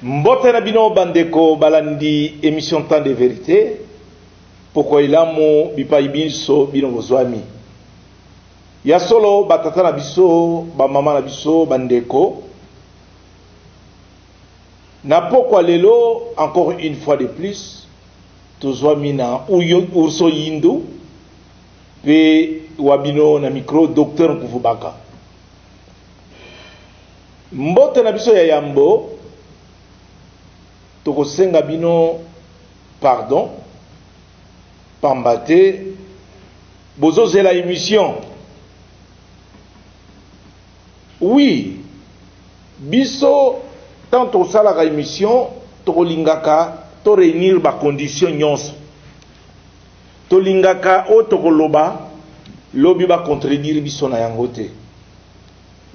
Mbote na bino bandeko balandi émission Temps de vérité. Pourquoi il a mo bipa ibinso bino bozwami. Ya solo batata na biso, ba mama na biso bandeko. Na pourquoi lelo encore une fois de plus tozwami na urso yindu pe wabino na micro docteur Nkuvubaka. Mbote na biso ya yambo tokosenga bino pardon pambate bozo la émission. Oui, biso tant au sala la émission to lingaka to réunir ba condition nyonso to lingaka o to koloba lobi ba contredire biso na yango te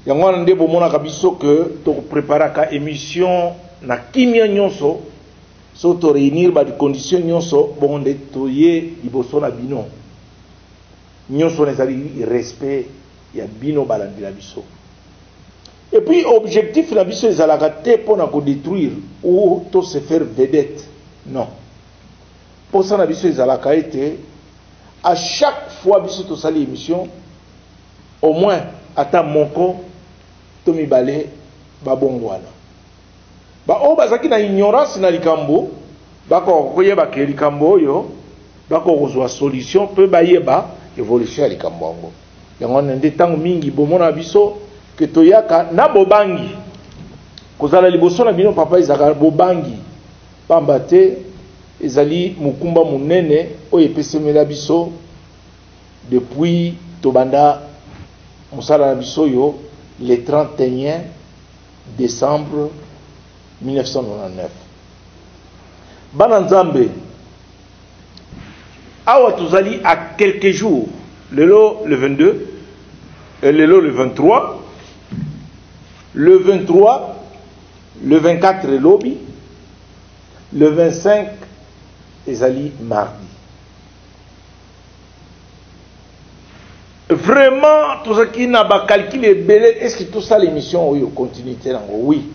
yango nde bomona ka biso que to préparer ka émission na kimia nyonso so to réunir ba condition nyonso bonde to ye liboso na bino nyonso nezali respect ya bino balandi la biso. Et puis objectif na biso ezalaka te pona ko détruire ou to se faire vedette. Non. Pour ça na biso ezalaka été à chaque fois biso to sali émission au moins ata moko to mibale babongwana. Ba o bazaki na ignorance na likambo bako koyeba ke likambo yo bako kozwa solution pe bayeba évolution ya likambo ngo. Yango nde tango mingi bomona biso que toyaka na bobangi kozala liboso na bino papa izaka bobangi pamba te ezali mukumba munene oyo epesemela biso depuis tobanda musala na biso yo le 31 décembre 1999. Bana Nzambe awa tozali à quelques jours lelo le 22 lelo le 23 le 23, le 24 lobby, le 25 ezali mardi. Vraiment, tout ce qui n'a pas calculé, est-ce que tout ça l'émission oui, continuité nango? Oui.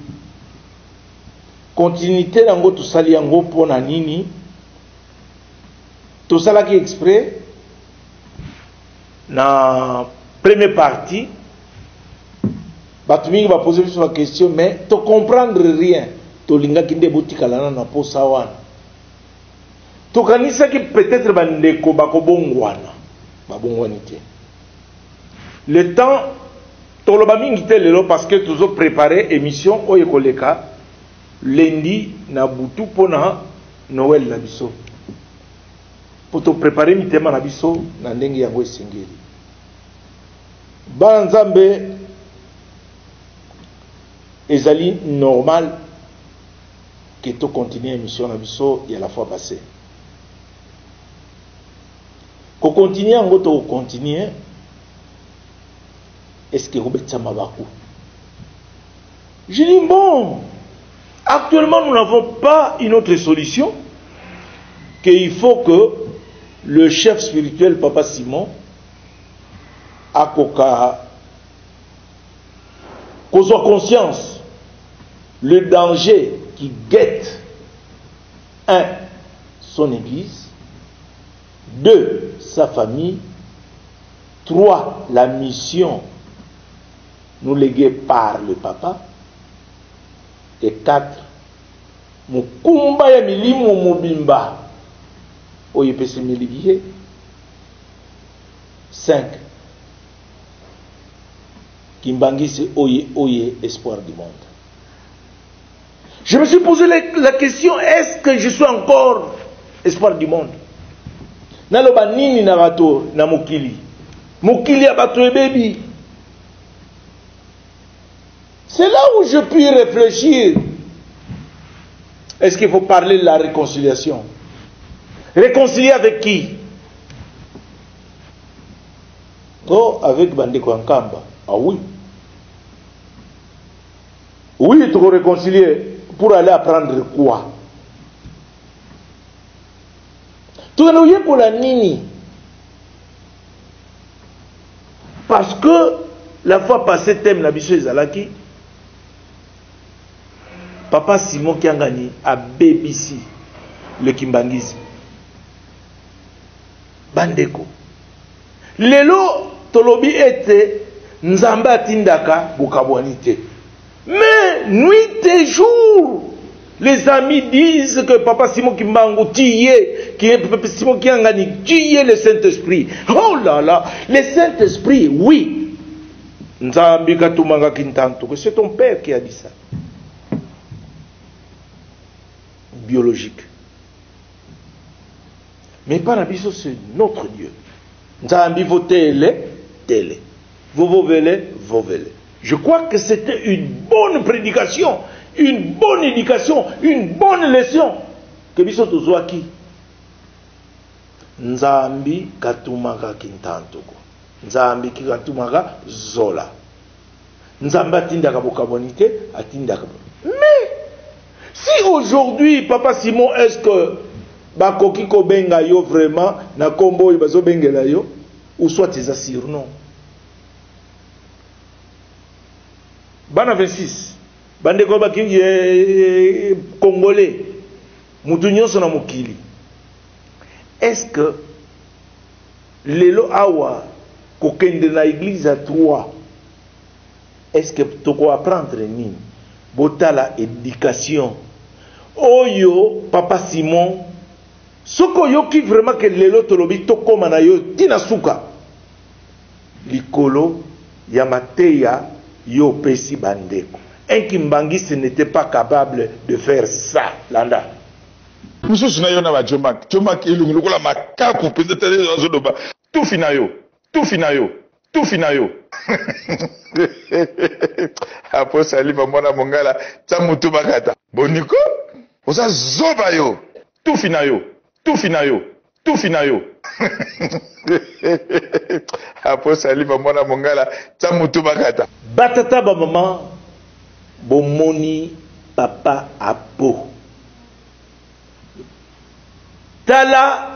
Continuité nango tout ça liango pour nini? Tout ça là qui est exprès na première partie. Batumi va poser sur la question, mais tu comprendre rien. Tu linga kinde botika lana na posa wana. Tu kanisa ki peut-être bandeko bakobongwana. Babongwanité. Le temps toloba mingi te lelo parce que toujours préparé émission oyo koleka lundi na butu pona Noël na biso. Pour te préparer mitema na biso na ndenge yango esengeli. Ba Nzambe ezali normal que tu continues l'émission et à la fois passée. Qu'on continue en gros, continuer. Est-ce que vous êtes Mabakou? Je dis bon, actuellement nous n'avons pas une autre solution qu'il faut que le chef spirituel Papa Simon a qu'on soit conscience le danger qui guette un, son église, deux, sa famille, trois, la mission nous léguée par le papa, et quatre, mukumba ya milimu mubimba oyepesi milibiye, cinq, kimbangisi oye espoir du monde. Je me suis posé la question, est-ce que je suis encore espoir du monde? Naloba nini na bato na mukili? Mukili ya bato e baby. C'est là où je puis réfléchir. Est-ce qu'il faut parler de la réconciliation? Réconcilier avec qui? Oh, avec Bandeko Nkamba. Ah oui. Oui, il faut réconcilier. Pour aller apprendre quoi? Tout le monde pour la nini. Parce que la fois passée, thème la biche Zalaki, Papa Simon Kiangani a BBC le Kimbangizi. Bandeko. Lelo tolobi ete nzamba tindaka bukabwanite. Mais nuit et jour, les amis disent que Papa Simon Kimbangu Papa Simon Kiangani tué le Saint-Esprit. Oh là là, le Saint-Esprit, oui. Nzambi katumanga kintanto, que c'est ton père qui a dit ça. Biologique. Mais par abisso, c'est notre Dieu. Nzambi votele, tele. Vovovele, vovele. Je crois que c'était une bonne prédication, une bonne éducation, une bonne leçon. Que biso tozwaki. Nzambi katumanga kintantoko. Nzambi katumanga zola. Nzambi atindaka bokabonite, atindaka. Mais si aujourd'hui, Papa Simon, est-ce que bakoki ko benga yo vraiment na kombo bazo bengela yo ou soit tes assir non? Bana 26 bande ko baki congolais mutu nyonso na mokili. Est-ce que lelo awa kokende na église à 3, est-ce que toko apprendre nini botala éducation oyo Papa Simon soko yoki vraiment que lelo tolobi tokoma na yo tina suka likolo ya mateya yo pesi bandeko. Un Kimbangiste n'était pas capable de faire ça. Landa. Mususu na yo na ba Jomak ilungu lokola makaku peut-être zo doba tout finayo. Apo saliva mwana mongala tamutu bakata. Boniko oza zoba yo. Tout finayo. Apo saliva mwana mongala tamutu bakata. Batata ba maman bomoni papa apo. Tala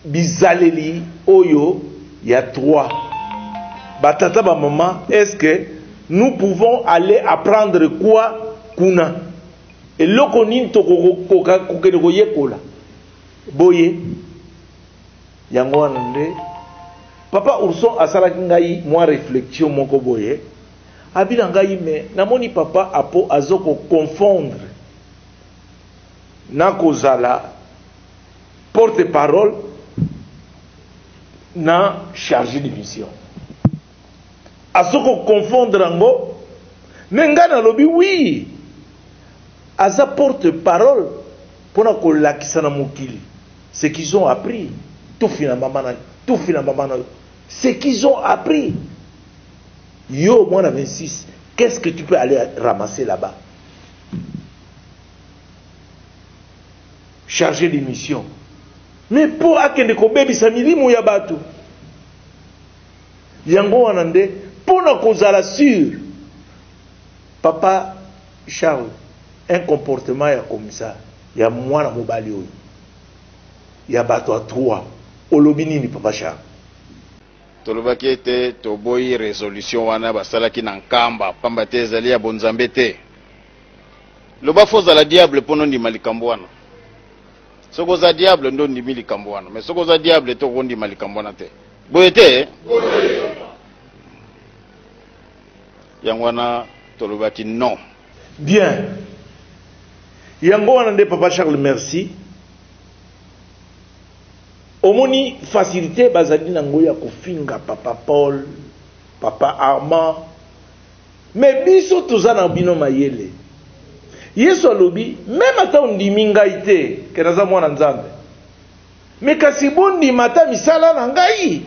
bizaleli oyo ya 3. Batata ba maman, est-ce que nous pouvons aller apprendre quoi kuna? Et loko nini kokende koyekola boye yango wana nde Papa Urson asalaki ngai moi réflexion moko boye abila ngai me namoni papa apo azoko confondre na kozala porte-parole na chargé de mission. Azoko confondre ngo mais ngai nalobi oui aza porte-parole pona kolakisa na mokili ce qu'ils ont appris tout finalement ce qu'ils ont appris Yo, moi, on a 26. Qu'est-ce que tu peux aller ramasser là-bas? Chargé de mission. Mais pour akende ko bebi sa milimu ya batu. Yango wanande pour na kozala sûr. Papa Charles, un comportement ya comme ça, ya mwana mobali oyo. Ya batu a 3. Olobini ni Papa Charles. Tolobaki ete toboyi résolution wana basalaki na nkamba pamba te ezali ya bonzambe te. Loba foza la diable pono ndima likambo wana. Soko za diable ndo ndimi likambo wana. Mais soko za diable to ndima likambo wana te. Boye te? Boye. Yango wana tolobaki non. Bien. Yango wana nde Papa Charles merci. Omoni facilité bazali nango ya kofinga Papa Paul, Papa Armand. Mais biso toza na bino mayele. Yesu alobi même ata ondimi ngai te ke naza mwana nzambe. Mais kasi bondima ata misala na ngai.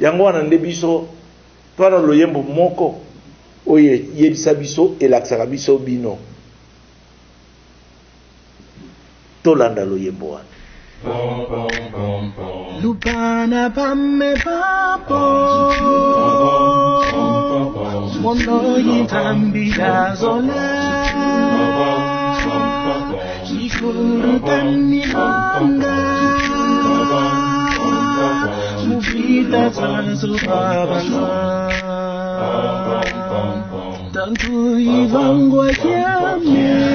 Yango wana nde biso twana loyembo moko oye yebisa biso elakisaka biso bino. Tolanda loyembo wana. Lupana pamme papo Mono yitambi dazola Shikuru tani manga Mufita tanzu babaza Tantu ivangwa kiame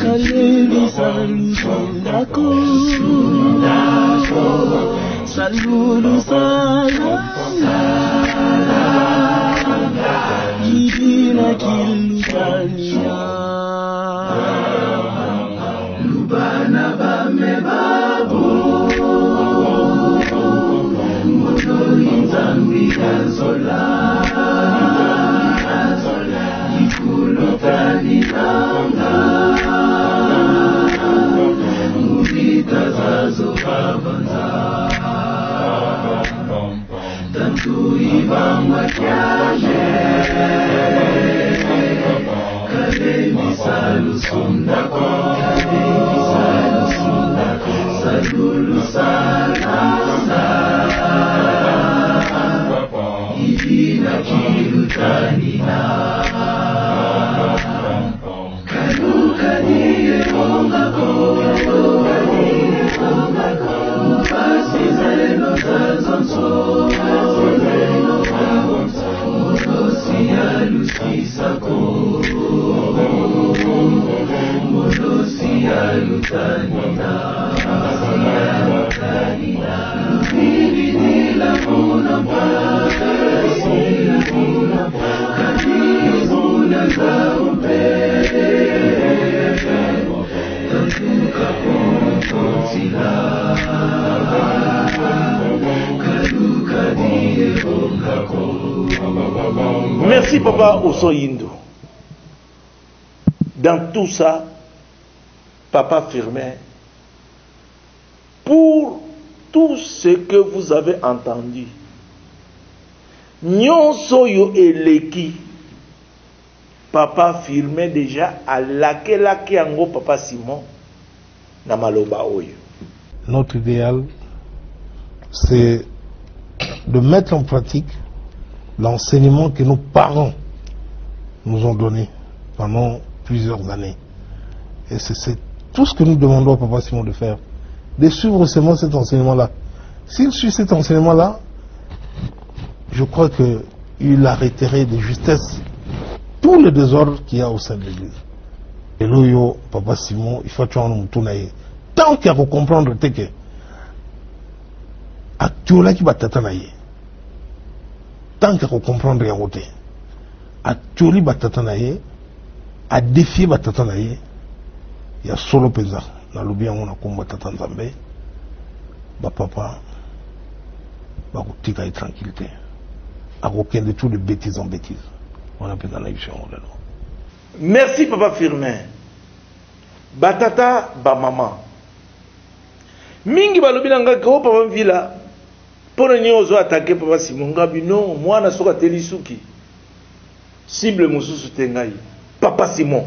Kaleli salu sundako Salulu salanga Jidina kilu tania Lubana bame babu Mono inzambi gazola Ikulu tani langa Tantu ibangwa kyaje Kale misalu sundako Salulu salasa Ibina kilutanina Kaluka diye ongako Merci Papa Osoyindo. Dans tout ça, Papa Firmin, pour tout ce que vous avez entendu, Nyonso yo eleki, Papa Firmin déjà à laquelle ango Papa Simon na maloba oyo. Notre idéal, c'est de mettre en pratique l'enseignement que nos parents nous ont donné pendant plusieurs années. Et c'est tout ce que nous demandons à Papa Simon de faire, de suivre seulement cet enseignement-là. S'il suit cet enseignement-là, je crois qu'il arrêterait de justesse tout le désordre qu'il y a au sein de l'Église. Et là, Papa Simon, il faut nous tourner. Tant qu'il y a pour comprendre que actuellement qui va t'attendre. Tant qu'il faut comprendre les routes, à Tcholi Batatanaye, à défier Batatanaye, il y a solo pesa. Dans le bien, on a combattu Tanzambé, papa, tika et tranquillité. À aucun de tout de bêtises en bêtises. On a besoin de Merci, Papa Firmin. Batata, ba maman. Mingi balobinanga ko Papa Villa. Pour nous attaquer Papa Simon Ngabi, non, moi na soka telisuki. Cible mususu tengai. Papa Simon.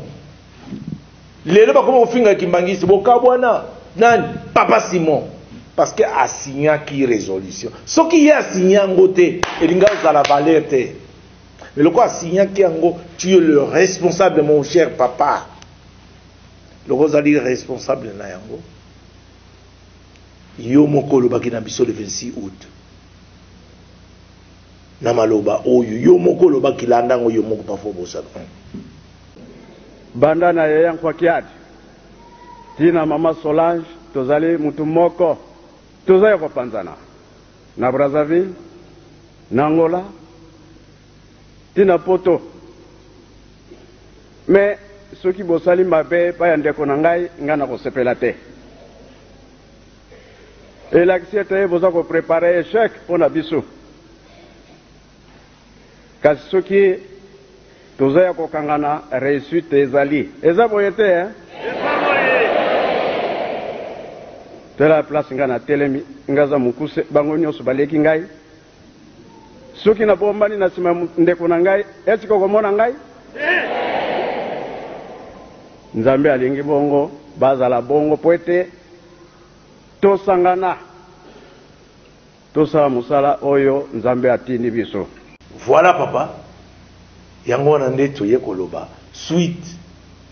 Lelo ba comme finga kimbangisi bokabwana nani Papa Simon parce que a signé qui résolution. Ce qui a signé en côté elinga za la valeur te. Mais le quoi a signé qui en tu es le responsable mon cher papa. Le Rosalie responsable na yango. Yo moko lo bakina biso le 26 août. Na maloba oyo yo moko lo bakilanda ngo yo moko pa fo bosa. Banda na yeyang kwa kiadi tina mama Solange tozali mutu moko tozali kwa panzana na Brazzaville na Angola tina poto mais soki bosali mabe pa ya ndeko na ngai ngana ko sepela te et l'activité boza ko préparer échec pour na biso kasi soki tozaya kokangana réussite ezali eza boye te hein tela place ngana telemi ngaza mukuse bango nyonso baleki ngai soki na bombani na sima ndeko na ngai eti komona ngai nzambe alingi bongo bazala bongo poete tosangana tosala musala oyo nzambe atindi biso. Voilà papa. Yango na ndeto ye koloba suite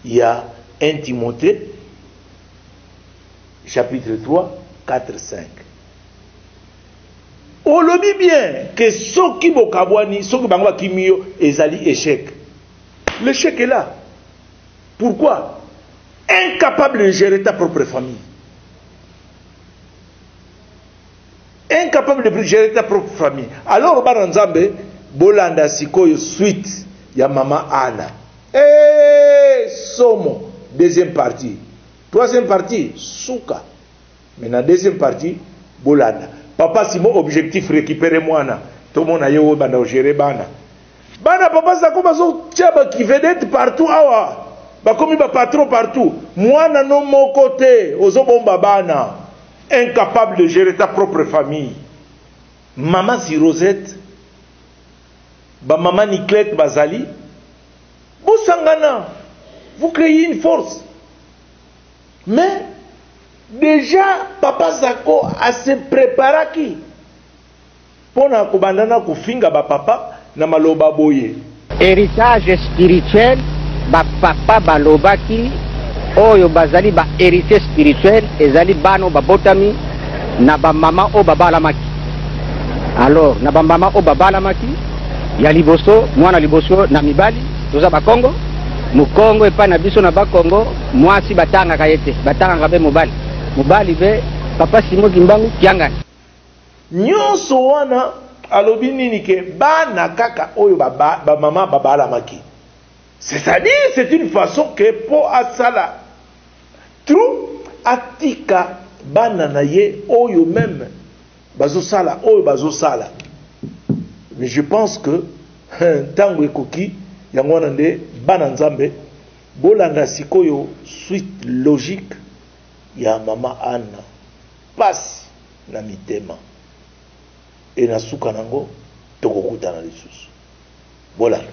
ya 1 Timothée chapitre 3 4 5. On le dit bien que soki bokabwani soki bango kimio ezali échec. L'échec est là. Pourquoi? Incapable de gérer ta propre famille. Incapable de gérer ta propre famille. Alors baranzambe bolanda sikoyo suite ya maman Anna. Somo. Deuxième partie. Troisième partie, Souka. Maintenant, deuxième partie, Bolanda. Papa Simon, objectif, récupérer moi. Tout le monde a eu un gérer bana. Bana, papa, ça comme ça, qui vedette partout. Awa. Bah, comme il va patron partout. Moi, na non mon côté. Ozobomba bana. Incapable de gérer ta propre famille. Maman si Rosette. Bah, maman Niclette Bazali. Boussangana. Vous créez une force. Mais, déjà, papa Zako a se préparé qui? Pour na kubandana kufinga ba papa na maloba boye. Héritage spirituel, ba papa balobaki, oyo bazali ba héritier spirituel, ezali bano ba botami, na ba mama o babalamaki. Alors, na ba mama o babalamaki, ya liboso, mwana liboso na mibali, toza ba Congo. Mukongo epa na biso na ba Congo, mwasi batanga kayete, batanga kabe mobali. Mobali be papa Simon Kimbangu kiangani. Nyonso wana alobi nini ke bana kaka oyo ba mama babala maki. C'est-à-dire c'est une façon que po asala trou atika bana na ye oyo même bazo sala oyo bazo sala. Mais je pense que tango ekoki yango wana nde bana nzambe bolanda sikoyo suite logique ya mama Anna pasi na mitema et na suka nango tokokuta na lisusu bolanda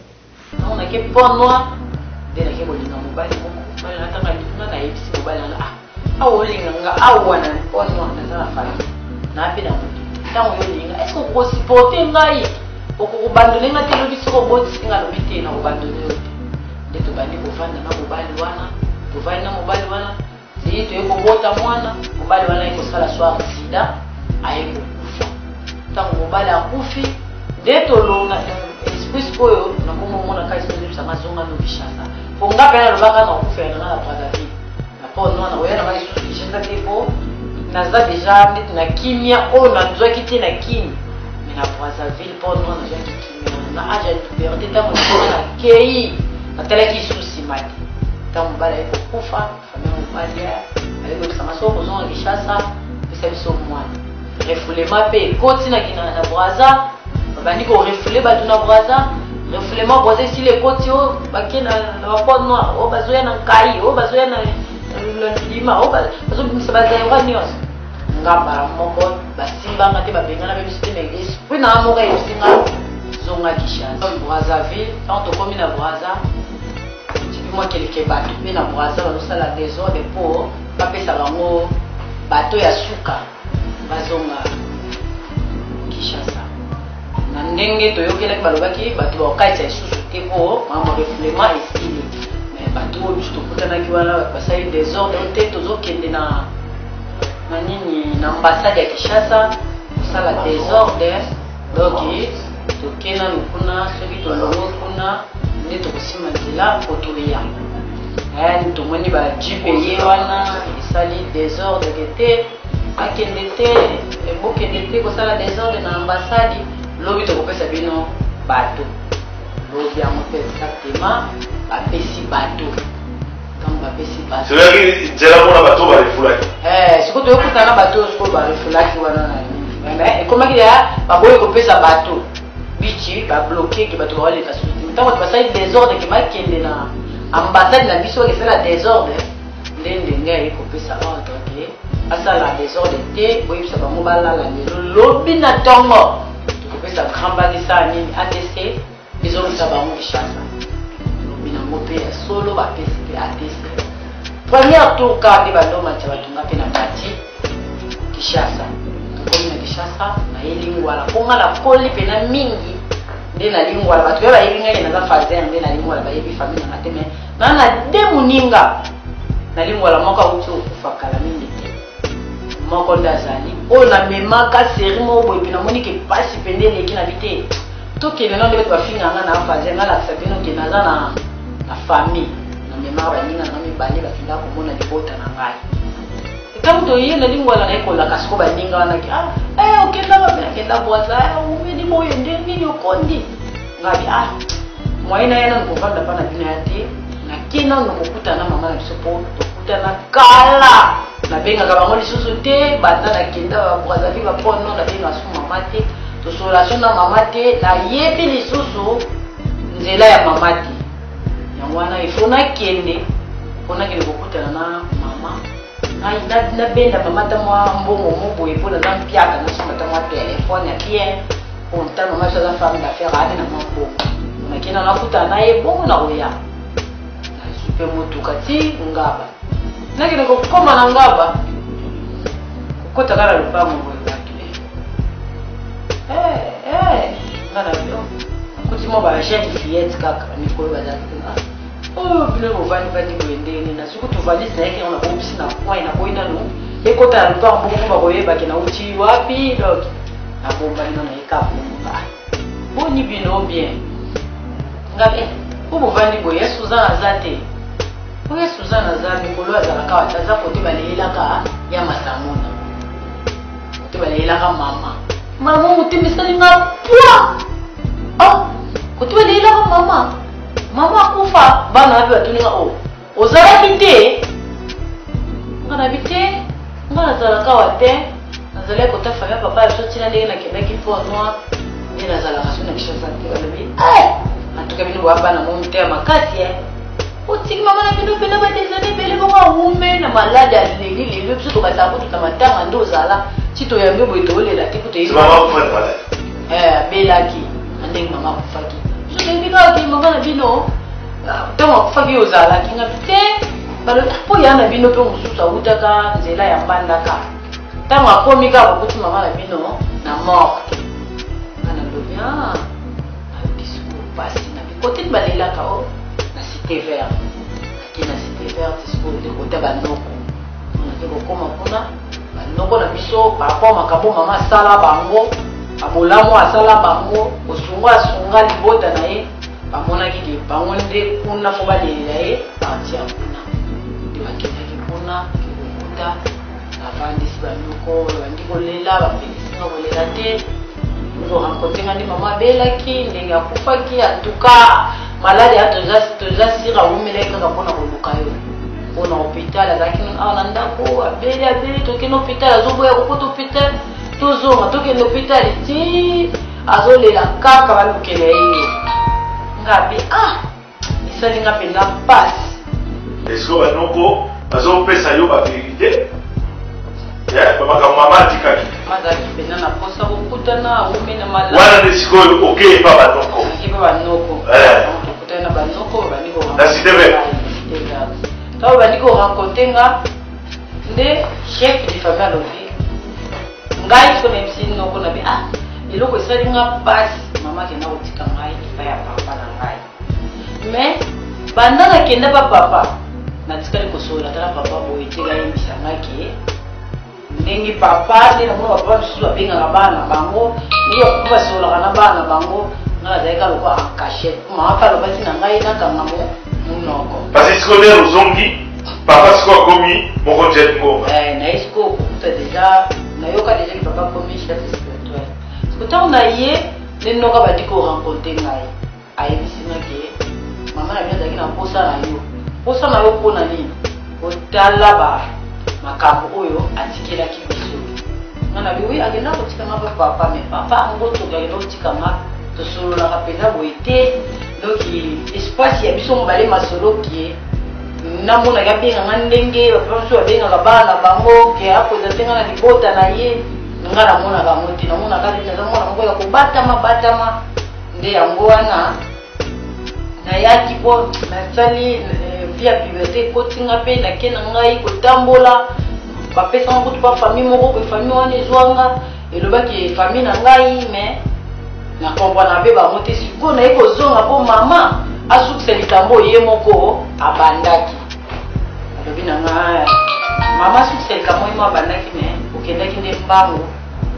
on a ke ponwa de la ke bolinga mobali ko bana tanga na yebisi mobali na awo linga nga awana ponwa na za fala na pina mutu tango yolinga est-ce qu'on peut supporter ngai okubandole nga telo bisoko boti nga no bite na kubandole de to bandi ko fanda na mobali wana to vai na mobali wana zii to yeko bota mwana mobali wana iko sala soir sida ayeko kufa tango mobali akufi de to lona esprit koyo na komo mona kai sele bisa mazonga no bishasa ko ngape na lobaka na kufa na na Brazzaville na po nona oyana mai su bishasa tipo naza déjà net na kimia o na nzoki te na kimia na Brazzaville pour nous na gente qui na aja de puberté tango na kei na tela ki susi mati tango bala iko kufa famille mobali aliko sama soko zonga Kinshasa pesa biso mwana refoulement pe koti na kina na Brazza bandi ko refouler ba na Brazza refoulement Brazza si les koti o bakena na ba noir o bazoya na kai o bazoya na lima o bazo bisa bazaira nyos ngamba moko basimbanga te babengana pe biso te mais esprit na moko esinga zonga Kinshasa Brazzaville quand tokomi na Brazza tipi mwa keleke bato mpe na Brazza bazosala désordre mpo bapesa bango bato ya suka bazonga Kinshasa na ndenge toyokelaki balobaki bato bakokatisa lisusu te mpo mama refoulement esili mais bato oyo biso tokutanaki wana basali désordre te tozokende na nini na ambassade ya Kinshasa kosala désordre donc tokena kuna soki tolongo kuna nde tokosima nzela po toya tomoni bajipe ye wana esali désordre te akende te ebokende te kosala désordre na ambassade lobi tokopesa bino bato lobi yango mpe exactement bapesi bato ntango bapesi bato soki nzela mpona bato barefulaki sikoyo toyokutana bato oyo sikoyo barefulaki wana na nini ekomaki ya baboyi kopesa bato bichi bablokeki bato bawaleka suti ntango basali désordre ke bakende na ambassade na biso esala désordre nde ndenge ayi kopesa ordre ke asala désordre te boyebisa bango balala lelo lobi na ntongo tokopesa grand bakisa nini ATC bizongisa bango Kinshasa lobi nango mpe ya solo bapesi mpe ATC première tour kaka nde bandomatya batunga mpe na bati Kinshasa tokomi na Kinshasa nayelingwala mponga nakoli mpena mingi nde nalingwala bato pe bayebi ngai naza fazer nde nalingwala bayebi famille nanga te me naa na de moninga nalingwala moko auti okufa kala mingi te moko nde azali oyo namemaka série moko boye mpe namoni ke pasi mpe nde eleki na bi te tokende nao nde bato bafinganga na fazer nalakisa bino ke naza na famille namemaka baninga nanga mibale bafinga komona libota na ngai ntango toye nalingwala nayekolaka siko baninga wanaki okendaka mpe nakenda Brazza omedi boye nde nini okondi ngabi mwaye na ye nano kovanda mpa na bino ya te nakenda no kokutana mama na biso mpo tokutana kala nabengaka bango lisusu te banda nakenda Brazzaville bapono nabengaka su mama te tosolola so na mama te nayebi lisusu nzela ya mama te yango wana ifo nakende mpo nakende kokutana na mama nabenda mama ta mwa mbongo moboye mpo naza mpiaka nasomba ta mwa telefone ya bien mpo ntano mama biso aza femme d'affaire ane na mwa mbongo nakenda nakutana na ye bongo na koya nazwi mpe motuka ti ngaba nakende kokoma na ngaba kokota kaka na lupango boye bato nga na bio nakuti mwa bajeune fillette kaka mikolo bazali bino bovandi boye ndenge na soki tovalise nayeke ngo nabobisi na point naboyi nano ekota na lupango mbongo bakoyebake nauti wapi donc nabombani nano eka bonga boni bino bien ngabe po bovandi boye ye Suzanne aza te oye Suzanne aza mikolo azalaka wata aza kote baleyelaka ya masamona kote baleyelaka mama motema esalinga pwa kote baleyelaka mama akufa bana wapi batuninga ozalaki te nga nabi te nga nazalaka wa te nazalaki kota famille ya papa biso ntina ndenge nakendaki Port Noir nde nazalaka so na Kinshasa te balobi antuka bino boyabana mo mteya makasi otiki mama na bino mpena badesane ebele bongo awume na maladi aleli lelo biso tokataka kotuta matanga nde ozala ti toyambi boye toolela te po abelaki andenge mama akufaki so toyebi kaka mama na bino ntango akufaki ozalaki nga te balobi mpo ya na bino mpe mosusu awutaka nzela ya mbandaka ntango akomi kaka kokuti mama na bino na morte nga nalobi discours pasi na bikote ni balelaka na cité vert nake na cité vert discours de kota banoko nake kokoma kuna banoko na biso parapport makambo mama asala bango abolamu asala bango osunga asunga libota na ye bamonaki ke bango nde kuna fo balelela ye partia kuna nde bakendaki kuna kekokuta bavandisi bandoko bandi kolela bapekisinga kolela te ozorencontenga nde mama abelaki ndenge akufaki antuka maladi ya toza sira awumelaki kaka mpona koluka yo mpona hôpital azalaki awa na ndako abeli tokende hôpital azoboya kokota hôpital tozonga tokende hôpital ti azolela kaka balukela ye ngabe esalinga mpenza mpasi eske banoko bazopesa yo bavérité Yeah, mama tikaki. Mazaki pena na posa kokutana umena mala. Wana de sikolo okay pa banoko. Iba banoko. Kokutana banoko baniko. Na sidebe. Tawo baniko rencontrer nde chef de famille alobi. Ngai ko nemsi noko na bi eloko esali nga pasi mama kenda kotika ngai epai ya papa na ngai. Mais banda nakenda pa papa natikali kosola tala papa boye teka yebisa ngai ke ndenge papa nde namona papa mosusu babengaka bana bango ndenge bakuku basolaka na bana bango nga nazalika lokwa en cachette mama mpe alobaki na ngai nakanga munoko parce que sikoyo nde ozongi papa sikoyo akomi moko jet ngoma naye sikoyo kokuta deja nayoka deja ke papa akomi chef spirituel siko ntango na ye nde noka bandi korencontre ngai ayebisi nga ke mama na bino azalaki na mposa na yo mposa na yo mpona nini otala makambo oyo atikelaki biso nga na biwi akenda kotikanga mpe papa me papa yango toki akenda kotikanga tosololaka mpenza boye te donc espace ya biso mobale masoloki namonaki abenganga ndenge bapapa mosusu babengaka bana bango ke apresente nga na libota na ye nga namonaka yango te namonaka te naza mwana moko ya kobatama nde yango wana nayaki mpo nasali via puberté ekotinga mpe nake na ngai kotambola bapesanga kutu pa famille moko pe famille wana ezwanga elobaki famille na ngai me nakomprana mpe bango te sikoyo naye kozonga mpo mama asukisa likambo ye moko abandaki alobi na ngai mama asukisa likambo ye moko abandaki me okendaki nde mbango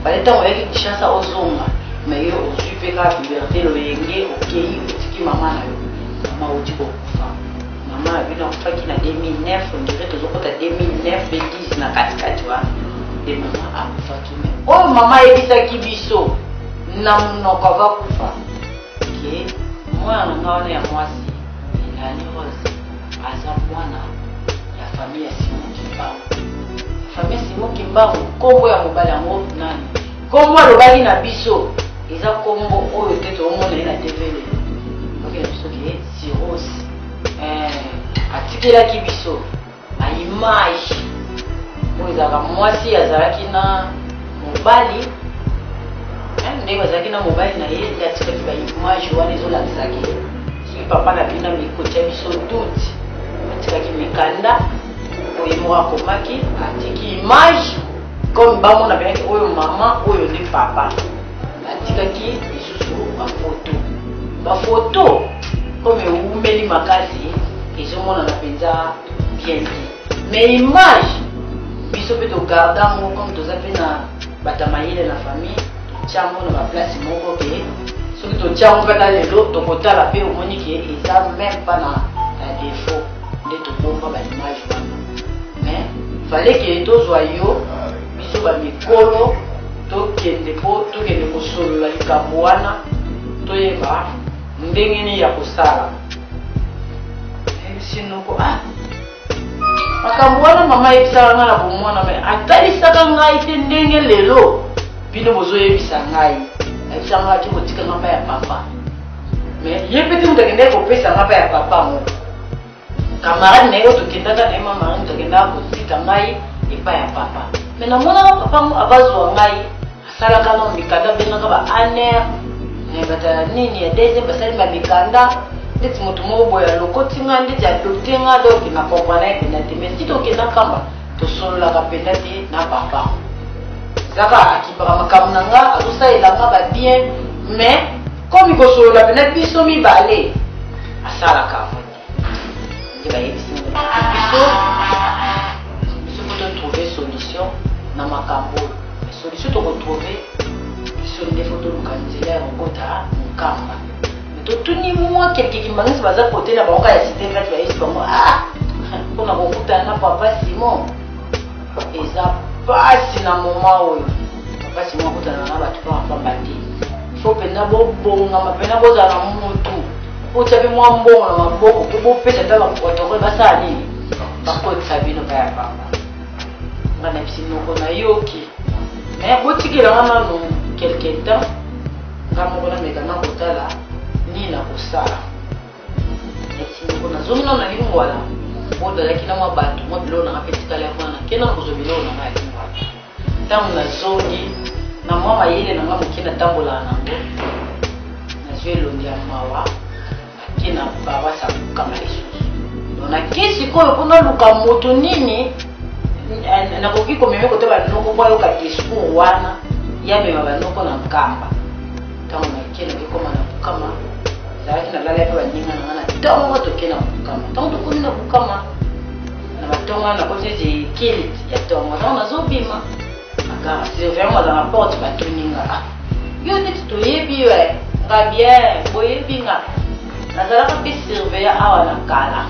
bale ntango oyaki kishasa ozonga me yo ozwi mpe kaka puberté loyenge okei otiki mama na yo mama oti kokufa mama abino akufaki na 2009 ondire tozokota 2009 2010 na katikati wana nde mama akufaki me oyo mama ayebisaki biso na monoko ava kufa ke mwana na nga wana ya mwasi elani rose aza mwana ya famille ya Simon Kimbangu famille ya Simon Kimbangu nkombo ya mobali yango nani nkombo alobaki na biso eza nkombo oyo te toomona ye na tevele okena biso ke sirose atikelaki biso na image oyo ezalaka mwasi azalaki na mobali ndenge bazalaki na mobali na ye nde atikaki baimage wana ezolakisaki soki papa na bino na mikoti ya biso dute atikaki mikanda oyo moko akomaki atiki image comme bamona penaki oyo mama oyo nde papa atikaki lisusu bafoto comme eumeli makasi ezomonana mpenza bien te mais image biso mpe togarda ngo comme toza mpe na batamayele na famille totiango na baplace moko ke soki totiango mpe na lelo tokotala mpe omoni ke eza même mpa na défaut nde tobomba baimage wana mais fale ke tozwa yo biso bamikolo tokende mpo tokende kosolola likambo wana toyeba ndenge nini ya kosala sinoko makambo wana mama ayebisaka ngai na bomwana me atalisaka ngai te ndenge lelo bino bozoyebisa ngai ayebisaka ngai ati kotika nga mpa ya papa me ye mpe te moto akendaki kopesa nga mpa ya papa moko kamarade na ye oyo tokendaka na ye mama moto akendaka kotika ngai epa ya papa me namonaka papa mo abazwa ngai asalaka na mikanda abengaka baaner batala nini ya deuxième basali bamikanda ndeti moto moko boye alokoti nga ndeti adopte nga donc nakomprana ye mpenza te mais si tokenda kamba tosololaka mpenza te na papa ezaka akipaka makambo na nga azosalela nga babien mais comme ikosolola mpenza biso mibale asalaka nde bayebisi biso fo totrouve solution na makambo oyo solution tokotrouve biso nde fo toluka nzela ya kokota mokamba totuni mwa kelke kimbangisi baza kote na bango ya cité verte bayesi bango mpona kokutana na papa Simon eza pasi na moma oyo papa Simon akutana na bato mpo mapamba te fo mpenza bobongama mpena bozala na mutu otya mpe mwa mbongo na maboko mpo bopesa ta batoko basala nini bakotisa bino mpa ya papa nga na bisi moko nayoki mais botikelanga nano quelque temps nga moko namekanga kotala nini nakosala esinoko nazongi nano na lingwala odalaki na mwa bato mwa biloko nanga mpe tikala ya mwana nakenda na kozwa biloko nanga ya lingwala ntango nazongi na mwa mayele nanga moke natambolaka nango nazwi elongi ya mawa ake na babasa kokanga lisusu don nake sikoyo mpona luka moto nini nakoki komeme kote banoko mpo ayoka discours wana yamema banoko na nkamba ntango nake nakekoma na bukama ezalaki nalala mpe baninga nanga na ntongo toke na bukama ntango tokomi na bukama na batongo wana nakoki ete kilit ya tongo ntango nazobima aka surveillant aza na porte batoninga yo neti toyebi we nga bien boyebi nga nazalaka mpe surveillant awa na kala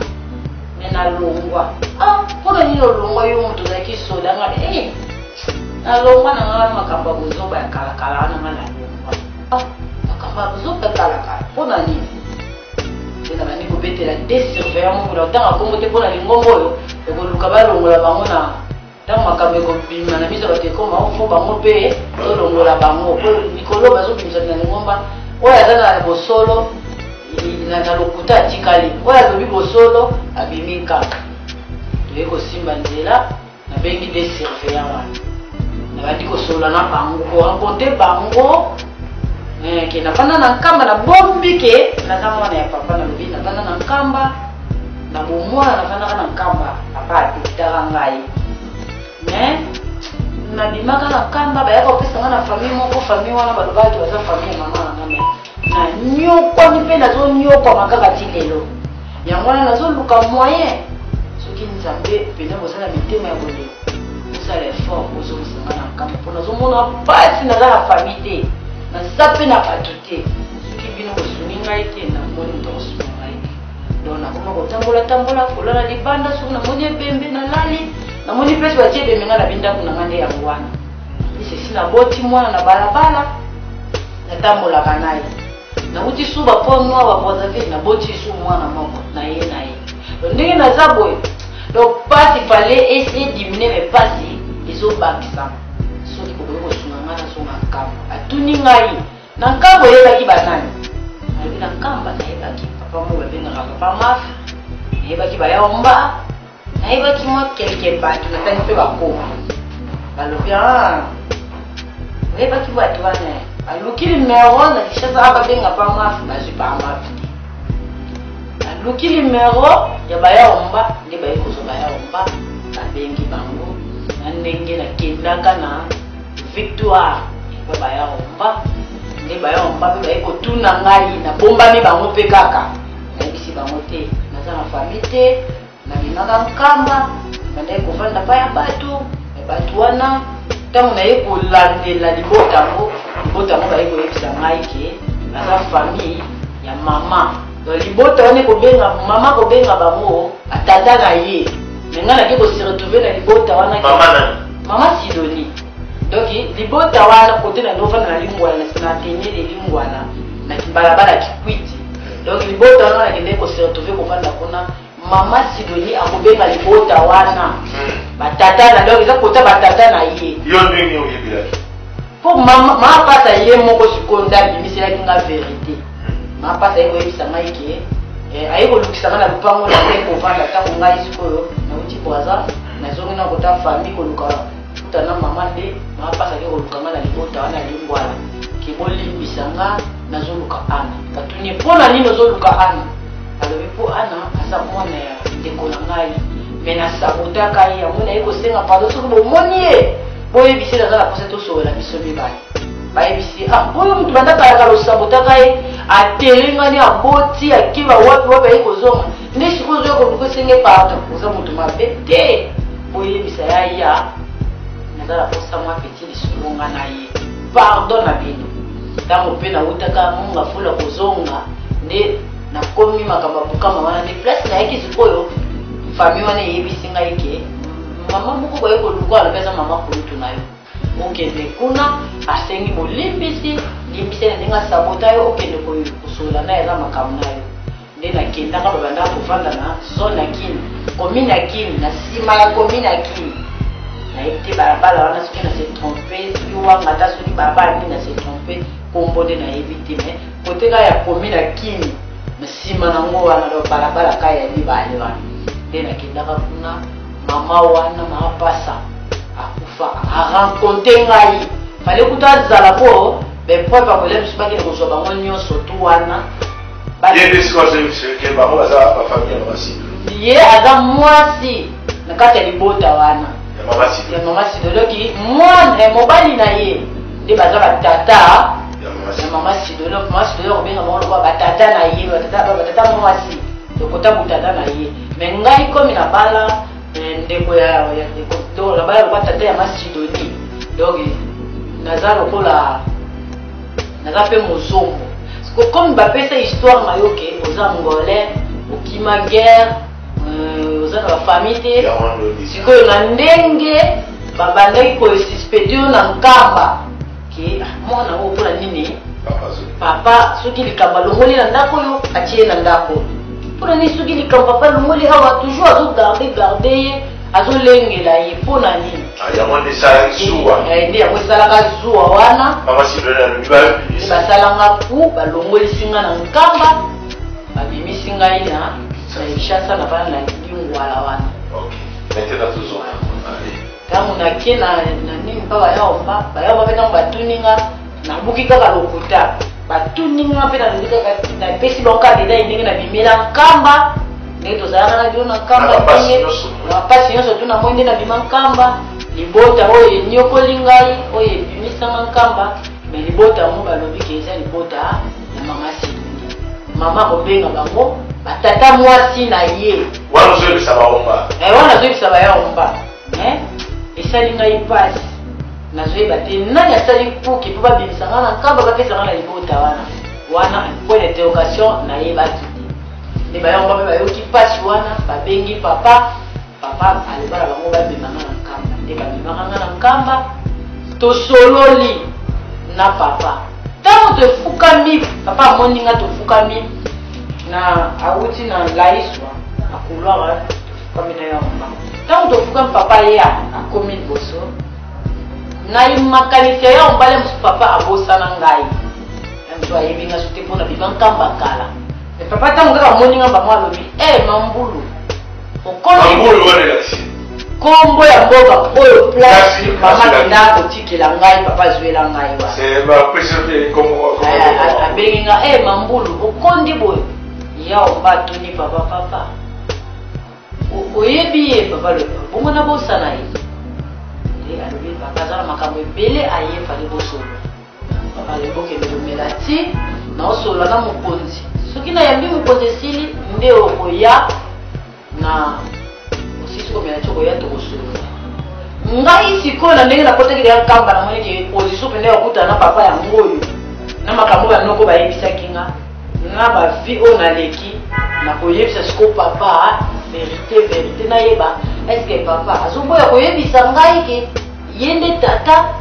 me nalongwa mpona nini olongwa yo moto ozalaki soda nga nalongwa na nga makambo ya bozoba ya kalakala wana nga nalongwa makambo ya bozoba ya kalakala mpona nini ena bandi kobetela de surveillant mokula ntango akombo te mpona lingombo oyo ekoluka balongola bango na ntango makambo ekobima na miso bato ekoma ofo bango mpe tolongola bango po mikolo bazobimisaki na lingomba oyo aza na bosolo na lokuta atikali oyo alobi bosolo abimi kaka toye kosimba nzela nabengi de surveillant wana nabandi kosolola na bango korencontre bango ke nafanda na nkamba na bombi ke naza mwana ya papa nalobi nafanda na nkamba na bomwana nafandaka na nkamba papa atekitaka ngai me nabimaka na nkamba bayaka kopesanga na famille moko famille wana balobaki baza famille mama nanga me na nyokwami mpe nazonyokwama kaka ti lelo yango wana nazoluka moyen soki nzambe pene bozala mitema ya boleko osala effort ozomisanga na nkamba mpo nazomona mpasi naza na famille te naza mpe na bato te soki bino kosuni ngai te namoni moto kosuni ngai te donc nakoma kotambola kolala libanda soki namoni ebembe nalali namoni mpesi batie ebembe nga na bindako na nga nde yango wana isesi naboti mwana na balabala natambolaka naye nauti su baponwa bapozavi naboti su mwana moko na ye ndenge naza boye donc pasi fale essayer diminuer mais pasi ezobakisama soki kokoki kosunga nga nazonga nkamba atuni ngai na nkambo oyebaki banani alobi na nkamba nayebaki papa mo babengaka papa mafi nayebaki bayomba nayebaki mwa kelke bato natani mpe bakoma balobi oyebaki bato wana aluki numero na kishasa ababenga pa mafi bazwi pa mafi aluki numero ya bayomba nde baye kozwa bayomba babengi bango na ndenge nakendaka na victoire epa bayomba nde bayomba mpe baye kotuna ngai nabombami bango mpe kaka nayebisi bango te naza na famille te nabimaka nkamba bandaye kovanda pa ya bato wana ntango naye kolandela libota yango baye koyebisa ngai ke naza famille ya mama donc libota wana kobenga mama kobenga bango atata na ye me ngai nake kosiretrouve na libota wana mama Sidoni donc libota wana kote na ndofanda na lingwana na tenye lingwana na balabala kikwiti donc libota wana nakende kosiretrouve kovanda kuna mama Sidoni akobenga libota wana batata na donc eza kota batata na ye yo ndenge oyebelaki po mama pasa ye moko sikonda bimiselaki nga vérité mama pasa ye koyebisa ngai ke aye kolukisanga na lupango na te kovanda ntango ngai sikoyo nauti bwaza nazongi na kota famille koluka kutana mama nde mama pasa ke kolukanga na libota wana lingwala ke bolimbisanga nazoluka ana batuni mpona nini ozoluka ana alobi mpo ana aza mwana ya ndeko na ngai me nasabotaka ye yango naye kosenga pardon soki bomoni ye boyebisi naza na posa tosolola biso mibale bayebisi oyo motu bandakalaka losabotaka ye atelengani aboti akiba wapi aye kozonga nde sikoyo ozoya koluka esenge pardon oza motu mabe te boyebisa yaya naza na posa mwa peti lisolonga na ye pardon na bino ntango mpe nautaka monga fula kozonga nde nakomi makambo ya bukama wana nde place nayaki sikoyo famille wana eyebisi ngai ke mama moko boye koluka alapesa mama kulutu na yo okende kuna asengi bolimbisi limbisi na ndenge asabota yo okende kosolola na eza makambo na yo nde nakendaka babandaka kovanda na zone ya kini komine ya kini na nsima ya komine ya kini nayebi te balabala wana soki na se trompe soki wanga ata soki balabala nini na se trompe kombo nde nayebi te me kote kaka ya komine ya kini na nsima nango wana do balabala kaka ya mibale wana nde nakendaka kuna mama wana mama pasa akufa rencontre ngai fallait que tu zala po ben pour pas problème je pas que ko soba ngonyo soto wana bien des choses que ba ba za ba famille ba si ye aga mwasi na kata libota wana ya mama si de loki mwana mobali na ye ndi baza batata ya mama si de lo benga mwana kwa batata na ye batata mwasi dokota butata na ye mais ngai komi na bala ndeko ya do la bala kwa tata ya Masidoni donc naza lokola naza pe mozombo parce que comme bapesa histoire mayoke oza ngolais okima guerre oza na famille te sikoyo na ndenge babandaki kosuspecte yo na nkamba ke mwana oyo mpona nini papa soki likambo alongoli na ndako oyo atie na ndako mpona nini soki likambo papa alongoli awa toujours azogarde ye azolengela ye mpona nini nde yango esalaka zuwa wana basalanga ku balongolisi nga na nkamba babimisi ngai na ishasa na bana na lingwala wana ntango nake na nini mpa bayomba mpe ntango batuninga nabuki kaka lokuta batuninga mpe nalobi kaka napesi bankade eza ndenge nabimela nkamba ndenge tozalaka na bio na nkamba ndenge mapasi nyonso tu namoi nde nabima nkamba libota oyo enyokoli ngai oyo ebimisanga nkamba me libota yango balobi ke eza libota ya mama Sidoni mama kobenga bango batata mwasi na ye wana ozoyebisa bayomba esali ngai mpasi nazoyeba te nani asali puki mpo babimisanga na nkamba bapesanga na libota wana point d'interrogation nayebaki te nde bayomba mpe bayoki mpasi wana babengi papa aloba na bango babimanga na nkamba nde babimaka nga na nkamba tosololi na papa ntango tofukami papa amoni nga tofukami na awuti na laiswa na couloir tofukami na yomba ntango tofukami papa ye akomi liboso nayimakanisi ya yombale mosu papa abosana ngai mosu ayebi nga so te mpona bima nkamba kala me papa ntango kaka amoni nga bango alobi mambulu kombo ya mboka oyo place mama kenda kotikela ngai papa azwela ngai abengi nga mambulu okondi boye yaomba atuni papa oyebi ye papa bongo na bosana ye alobi papa aza na makambo ebele ayefali bosolo papa lebokende lomela ti naosolola na mokonzi soki nayambi mokonzi esili nde okoya na osisi komela ti okoya tokosolola ngai sikoyo na ndenge nakotakeli ya nkamba namoniki position pene okutana na papa yango oyo na makambo banoko bayebisaki nga na bavi oyo naleki nakoyebisa sikoyo papa verité nayeba eske papa azoboya koyebisa ngai ke ye nde tata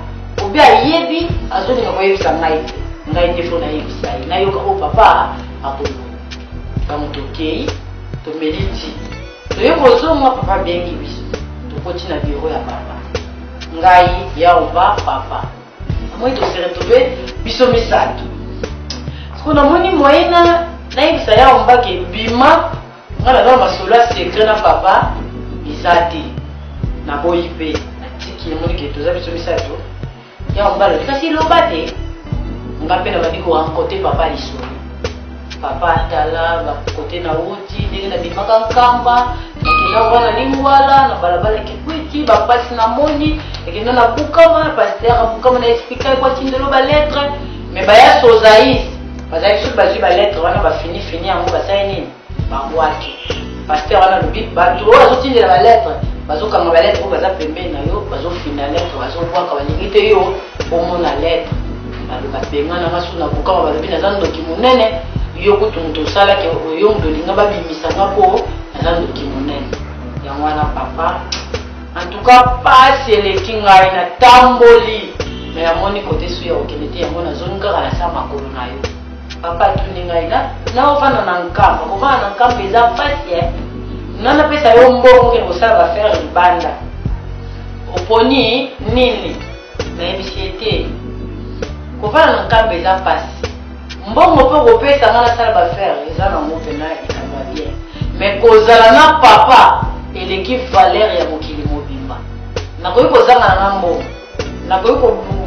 obi ayebi azolinga koyebisa ngai te ngai nde fo nayebisa ye nayoka oyo papa akoloba ntango tokei tomeli ti toye kozonga papa abengi biso tokoti na biro ya papa ngai yaoba papa amoi toseretrouve biso misato siko namoni moyena nayebisa yaomba ke bima nga naza na masolo ya secret na papa eza te naboyi mpe natiki namoni ke toza biso misato yaomba alobi kasi eloba te nga mpe nabandi korencontre papa lisolo papa atala bakote na uti ndenge nabimaka nkamba nakenda wana lingwala na balabala kikwiti bapasi namoni ekenda na bukama paster abukama na explika ekwatindelo balettre me baya sozaïs bazali soki bazwi balettre wana bafini yango basali nini babwaki paster wana alobi bato oyo bazotindela balettre bazokanga balettre oyo baza pembeni na yo bazofina lettre bazobwaka balingi te yo omona lettre baloba bengananga so na bukama balobi naza ndoki monene yo kutu moto osalaki oyo moto olinga babimisanga mpo naza ndoki monene yango wana papa antuka pasi eleki ngai natamboli me yamoni kote so ya okende te yango nazongi kaka nasa makolo na yo papa atuni ngai naofanda na nkamba kofanda na nkamba eza pasi nanapesa yo mbongo ke kosala bafere libanda oponi nini nayebisi ye te kofanda na nkamba eza pasi mbongo mpe kopesa nga nasala bafere eza nango mpena ekamba bien me kozala na papa eleki valeur ya mokili mobimba nakoki kozanga na mbongo nakoki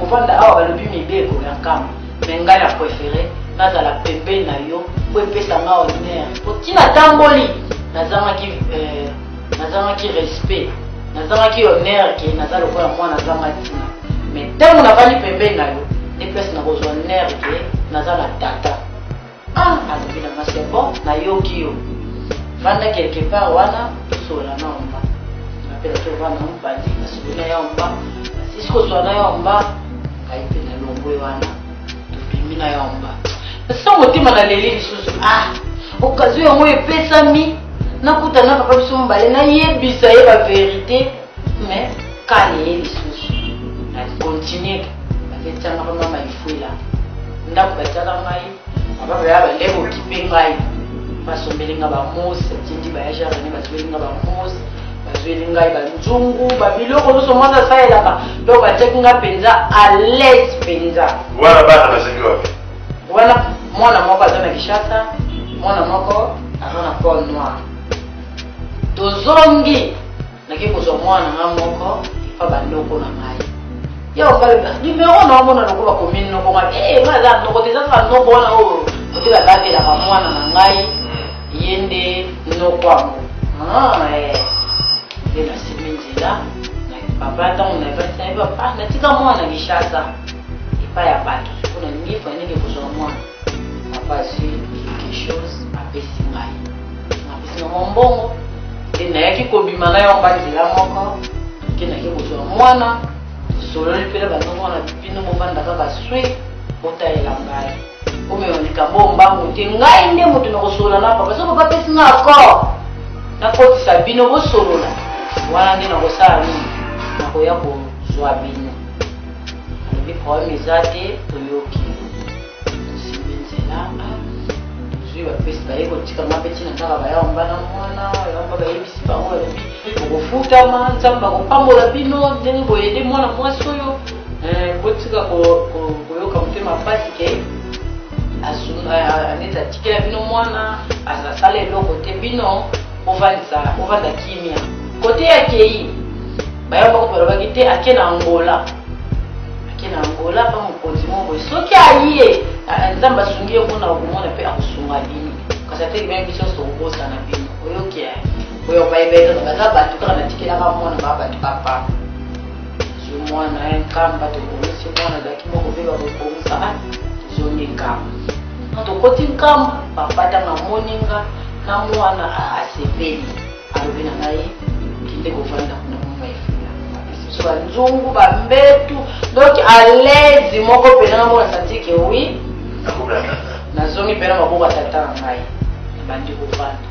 kovanda awa balobi mibeko ya nkamba me ngai na préféré nazala pembeni na yo po epesanga honneur po ntina tamboli nazangaki respect nazangaki honneur ke naza lokola mwana nazanga ntina me ntango navandi pembeni na yo nde place nakozwa honneur ke naza na tata alobi nanga c'est bon nayoki yo vanda quelque part wana tosola na omba napela tovanda mopandi nasolona ya omba sisi kozwa na ya omba ngai mpe na longwe wana tobimi na ya omba nasa motema na leli lisusu okazio yango epesami nakutana papa biso mobale nayebisa ye baverité mais kale ye lisusu nakontinue baketianga pa mama lifuela ndako batiaka ngai mababa ya balebo okipe ngai basombelinga bamosi atindi bayajarene bazwelinga bamosi bazweli ngai banzungu babiloko nyonso mwasi asalelaka donc batiaki nga mpenza à l'aise mpenza wana bana basengi wapi wana mwana moko aza na Kinshasa mwana moko aza na Pôle Noir tozongi naki kozwa mwana nga moko ifa bandoko na ngai yo baleba numero na omona loko bakomini noko ngai ngaza noko te sasa noko wana oyo otela babelaka mwana na ngai ye nde noko yango nde nasimi nzela papa ntango navasai papa natika mwana Kinshasa epai ya bato mpona ningi fanike kozwa mwana papa azwi quelque chose apesi ngai apesi nga mombongo nde nayaki kobima na yo mba nzela moko ke nayaki kozwa mwana tosololi mpela banongo wana bino bovanda kaka swi otalela ngai omeyo likambo mbangu te ngai nde moto nakosolola na papa soko papa apesi nga accord nakotisa bino bosolola wana nde nakosala nini nakoya kozwa bino alobi problème eza te toyoki tosimbi nzela tozwi bapesi baye kotikanga mpe ntina ndaka bayamba na mwana yamba bayebisi bango balobi okofutama nzambe akopambola bino ndenge boyede mwana mwasi oyo botika koyoka motema pasi ke neti atikela bino mwana azasala eloko te bino ovanda kimia kote ya kei bayamba kopalobaki te ake na Angola pa mokonzi moko soki aye nzambe asungi ye mpona okomona mpe akosunga bino kasi ateki bia biso nyonso tokobosana bino oyoki oyo bayebeka baza bato kaka natikelaka mwana baa bato papa zwi mwana nkamba tokomisi mwana azalaki moko mpe bakokomisa tozongi nkamba tokoti nkamba papa tanga moninga na mwana asepeli alobi na ngai kinde kovanda kuna momaifula biso banzungu bambetu donc à l'aise moko mpena na mona santi ke wi nazongi mpena maboko atata na ngai bandi kovanda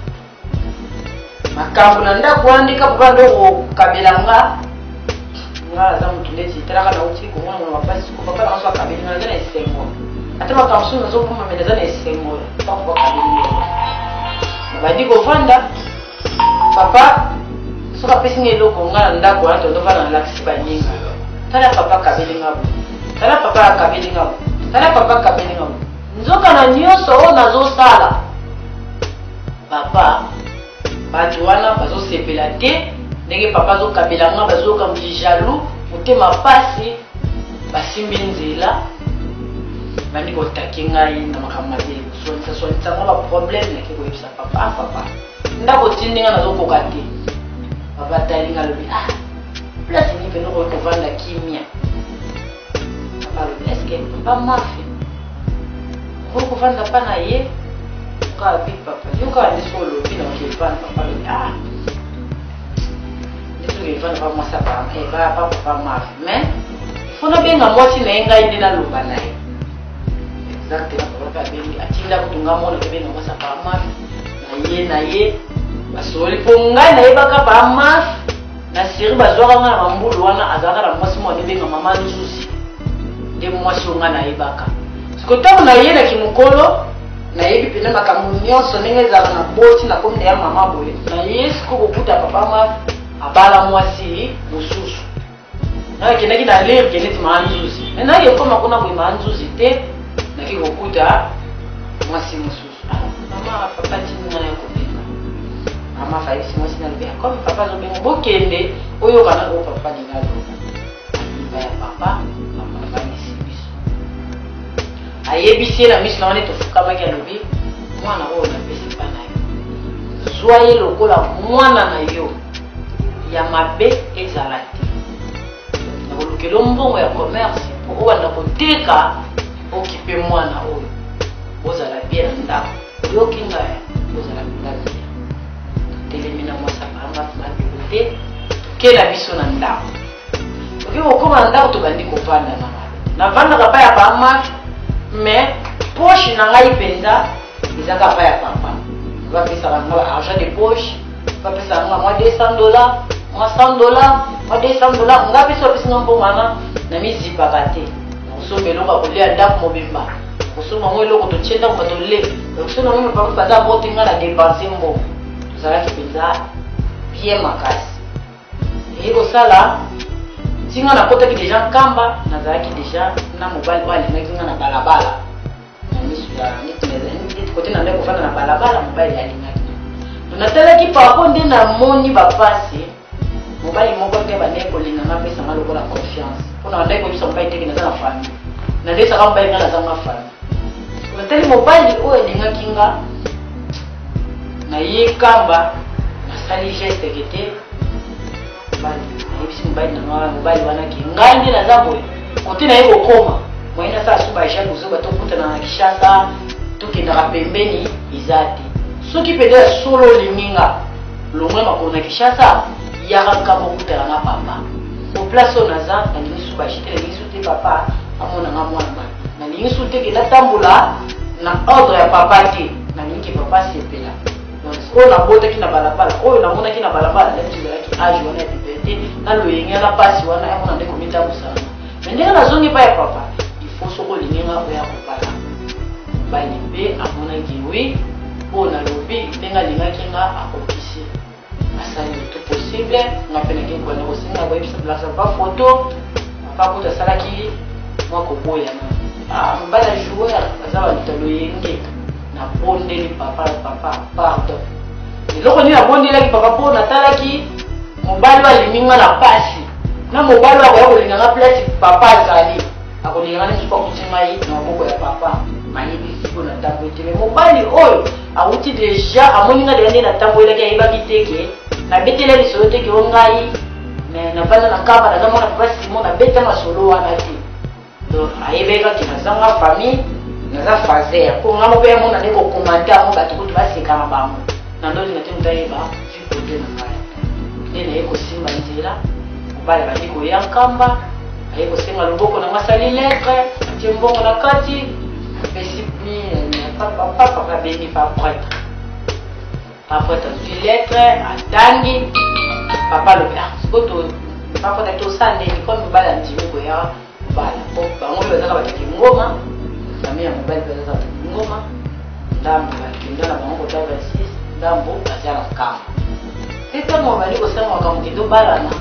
makambo na ndako wandika papa ndo kokabela nga aza motu ndeti talaka na uti komona mona mapasi papa na so akabeli nga naza na esengo ata makambo so nazokoma me naza na esengo papa bakabeli bandi kovanda papa soki apesi nga eloko nga na ndako wana tondovanda na lakisi baninga tala papa kabeli nga bo tala papa akabeli nga bo tala papa akabeli nga bo nzoka na nyonso oyo nazosala papa bato wana bazosepela te ndenge papa azokabela nga bazoyoka mojaloux motema pasi basimbi nzela bandi kotaki ngai na makambo mabe koswanisanga baproblème nake koyebisa papa papa ndako tindi nga nazokoka te papa atali nga alobi place ni pene koyi kovanda kimia papa alobi eske papa mafe koyi kovanda mpa na ye okaa bi papa yokaa nde so olobi na okevanda papa alobi nde soki evanda pa mwasi pa papa mafe mais ifo nabenga mwasi na ye ngai nde naloba na ye exactement papa pe abengi atinda kutunga mona ke benga mwasi pa mafe na ye basoli mpo ngai nayebaka pa mafe na seri bazwaka nga na mambulu wana azalaka na mwasi moko adebenga mama nzuzi nde mwasi oyo nga nayebaka siko ntango nayendaki mokolo nayebi pene makambo nyonso ndenge ezalaka na boti nakomi naya mama boye naye siko kokuta papa mafe abala mwasi mosusu nakendaki na lerke neti maa nzuzi me nayekoma kuna boye maa nzuzi te naki kokuta mwasi mosusu mama papa tininga na yokobenga mama faisi mwasi nalobi comme papa azobenga bokende oyo kana ko papa lingalo ba ya papa mama ba nisibiso ayebisi na miso na wane tofukama ki alobi mwana oyo na pesi pa na yo zwa ye lokola mwana na yo ya mabe ezala te na kolukela mbongo ya commerce po owanda koteka okipe mwana oyo ozala bien na ndako oyoki ngai ozala mpenza telemi na mwasa paranga tunabelo te tokela biso na ndako okoki kokoma na ndako tobandi kovanda na mabe navandaka pa ya pama mais poche na ngai mpenza ezaka pa ya papa bapesaka nga argent de poche bapesaka nga mwa $200 mwa $100 mwa $200 nga biso apesinga mbongwana na mizipaka te nakosomba eloko akolia ndako mobimba nakosomba ngo eloko totie ndako batole nakosomba ngo papa baza botenga na dépense mbongo tozalaki mpenza bien makasi eye kosala ntinga nakotaki deja nkamba nazalaki deja na mobali oyo alingaki nga na balabala na miso ya neti kote na ndeko kofanda na balabala mobali alingaki natalaki papa nde namoni bapasi mobali moko te bandeki kolinga nga apesanga lokola confiance mpona bandeki kobisa mobali teke naza na famille nadesaka mobali nga naza nga famille natali mobali oyo alingaki nga na ye kamba nasali geste kete nayebisi mobali wana ke ngai nde naza boye kote na ye kokoma moye nasala so bajean kozoba tokutana na kishasa tokendaka pembeni eza te soki mpenza solo olingi nga longwe makolo na kishasa yaka nkambo okutana na papa po place oyo naza nalingi so bajete nalingi so te papa amonanga mwana mabe nalingi so te ke natambola na ordre ya papa te nalingi ke papa sepela oyo nabotaki na balabala oyo namonaki na balabala neti ezalaki age wana ya puberté naloyengi na pasi wana yamona nde komitambusana me ndenge nazongi pa ya papa ifo soko olingi nga oya kopala mobali mpe amonaki wi oyo nalobi ndenge alingaki nga akokisi asali tout possible nga mpe nake kwana kosenga koyebisa plasa pa photo papa kuta asalaki mwa koboyana mobali ya joueur aza balutalo yenge nabondeli papa pardon eloko nini nabondelaki papa mpo natalaki mobali oyo alimi nga na pasi na mobali oyo akoya kolinga nga place papa azali akolinga nga nesuku akuti ngai na maboko ya papa nayebi siko na ntambo ete me mobali oyo awuti deja amoni nga deja nde na ntambo elaki ayebaki teke nabetela lisolo teke o ngai navanda na kamba naza mwana papa simo nabeta masolo wana te donc ayebekaki nazanga famille naza faser mpo nga mope yamona nde kokomante yango bato kutu baseka na bango na ndoti na te moto ayeba vikote na ngai nde naye kosimba nzela mobali bandi koya nkamba aye kosenga loboko na ngasali lettre atie mbongo na kati apesi papa abengi pa prêtre azwi lettre atangi papa lobi sikoto papa taki tosandeni komi mobali andimi koya mobala po bango mpe bazaka bataki ngoma famille ya mobali mpe bazaka bataki ngoma ndambo bakenda na bango kota 26 ndambo bazia na kamba te ntango bali kosala makambo kende obalana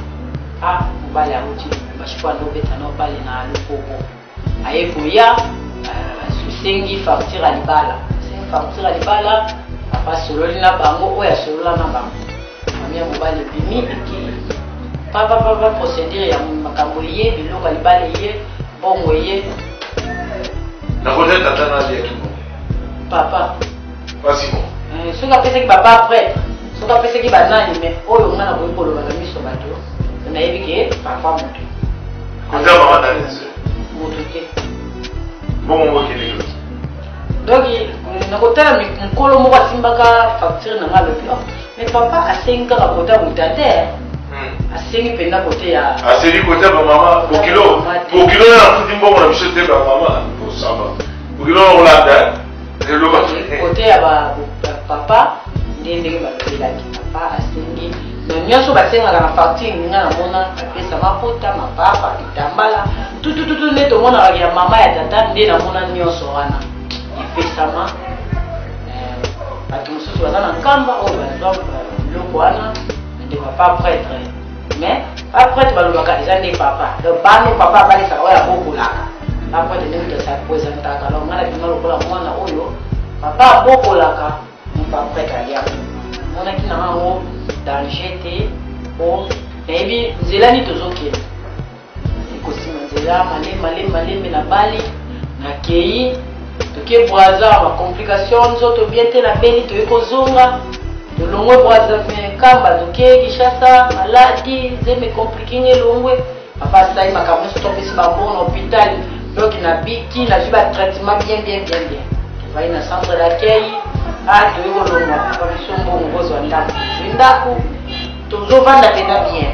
mobali auti bashikwa ndobeta na obale na lopoko aye koya asengi facture ya libala facture ya libala papa sololi na bango oyo asolola na bango famille ya mobali ebimi eke papa procédure ya makambo ye biloko ya libala ye bongo ye nakote tata na aliaki papa pasimo soki apesaki papa prêtre soki apesaki banani me oyo nga nakoki koloba na miso bato nayebi ke papa moto kote ya mama nalese moto te bongo mokili donc nakotala mokolo moko asimbaka facture na nga lobi mais papa asengi kaka kote ya moto te asengi mpenza kote ya asengi kote ya bamama bokilo na futi mbongo na biso te bamama osamba bokilo na kolanda kote ya papa nde ndenge balobelaki papa asengi donc nyonso basengaka na facture ninga namona apesa mapota mapapa litambala tutututu nde tomonaka ya mama ya tata nde namona nyonso wana epesama bato mosusu baza na nkamba oyo bazwa biloko wana nde papa prêtre mais pa prêtre balobaka eza nde papa donc bano papa abalisaka oyo abokolaka pa prêtre nde moto apresentaka donc nga na bima lokola mwana oyo papa abokolaka pa prêtre aliaka monaki na yango danger te po nayebi nzela ni tozokende ekosima nzela malembe na bali na kei toke Brazza bacomplication nzoto bien te na beni toye kozonga tolongwe Brazza kamba toke Kinshasa maladi zeme compliqué elongwe papa sai makambo nyonso topesi bango na hôpital donc na biki na zwi batraitement bien tovai na centre d'accueil toye kolongwa papa biso mbongo kozwa ndako tozovanda pena bien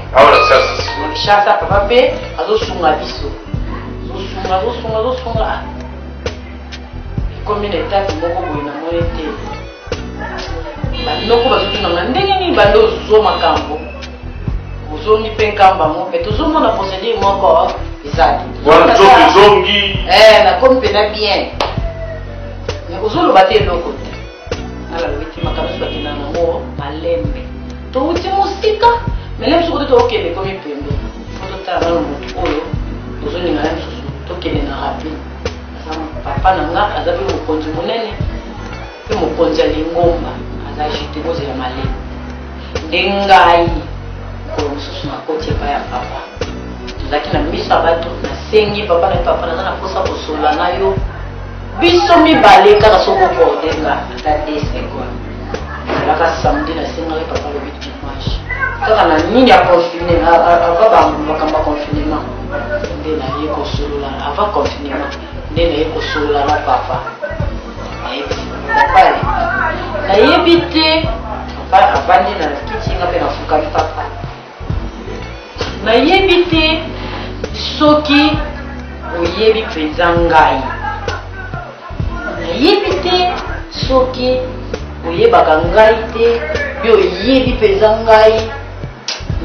Kinshasa papa mpe azosunga biso azosunga combien d'étapes moko boye na moye te bandoko bazotunanga ndenge nini bande ozo makambo ozongi mpe nkamba mo mpe tozomona procédure moko ezali nakomi mpena bien mais ozoloba te eloko te alalobi ti makambo nyonso bakenda nango malembe touti mosika mais leme soko te tookende komi pembe fo totala nano motu oyo tozoninga na misusu tokende na rapide papa na nga aza mpe mokonzi monene mpe mokonzi ya lingomba aza jute kozela malema nde ngai mokolo mosusu nakoti epai ya papa tozalaki na miso ya bato nasengi papa na papa naza na mposa kosolola na yo biso mibale kaka soko koordenga ata 2 seconde ezalaka samedi nasengaki papa lobi dimanche kaka na nini ya confine ava makambo ya confinement nde naye kosolola ava confinement nde naye kosolola na papa nayebi te papa avandi na kitinga mpe nafukami papa nayebi te soki oyebi mpenza ngai nayebi te soki oyebaka ngai te mpe oyebi mpenza ngai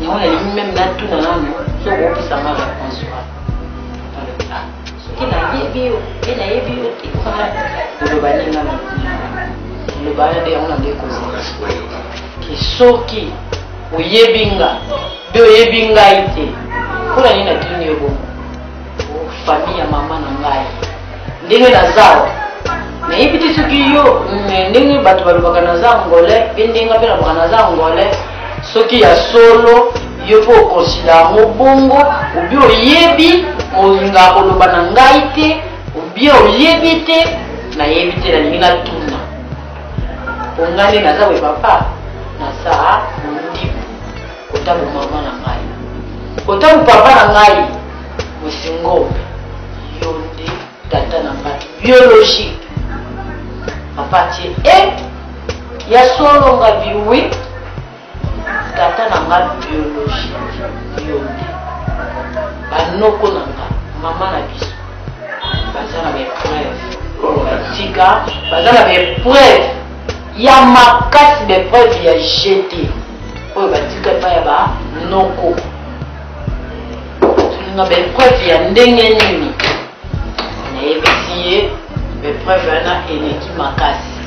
yango nalingi meme natuna nano soki opisanga réponse wana soki nayebi yo mpe nayebi yo te oloba ninga oloba nde yango nande kozela ke soki oyebi nga mpe oyebi ngai te mpona nini natuni yo bongo famille ya mama na ngai ndenge nazawa nayebi te soki yo ndenge bato balobaka naza ngole mpe ndenge mpe nalobaka naza ngole soki ya solo yo mpe okonsida yango bongo obi oyebi olinga koloba na ngai te obi oyebi te nayebi te nalingi natuna onga nde naza boye papa naza mondibu kotabu mama na ngai kotabu papa na ngai mosingombe yo nde tata na ngai biologique papa tie ya solo nga biwi tata na nga biologique yo nde banoko na nga mama na biso baza na bepreuve batika baza na bepreuve ya makasi bepreuve ya jeté oyo batika epai ya banoko tolinga bepreuve ya ndenge nini nayebisi ye bepreuve wana eleki makasi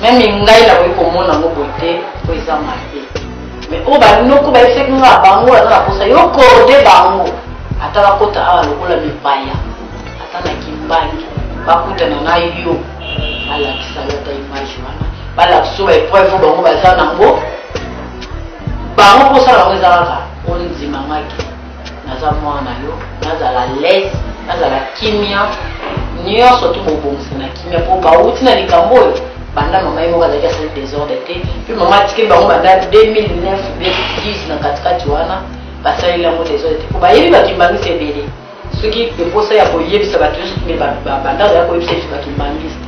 meme ngai nakoki komona ngo boye te po eza mabe mais oyo banoko bayeseki nga bango aza na posa yokorde bango ata bakota awa lokola mibaya ata na kimbangi bakutana na yo balakisa yo ata image wana balakisa oyo baepreuve oyo bango baza nango bango mposala bango eza kaka ondimangaki naza mwana yo nazala lese nazala kimia nyonso to bobongisa na kimia mpo bauti na likambo oyo banda mama ye moko azalaki asali désordre te mpe mama atikeli bango banda 2009 2010 na katikati wana basaleli yango désordre te mpo bayebi bakimbangisi ebele soki eposa ya koyebisa bato nyonso me banda ozala koyebisa efi bakimbangisi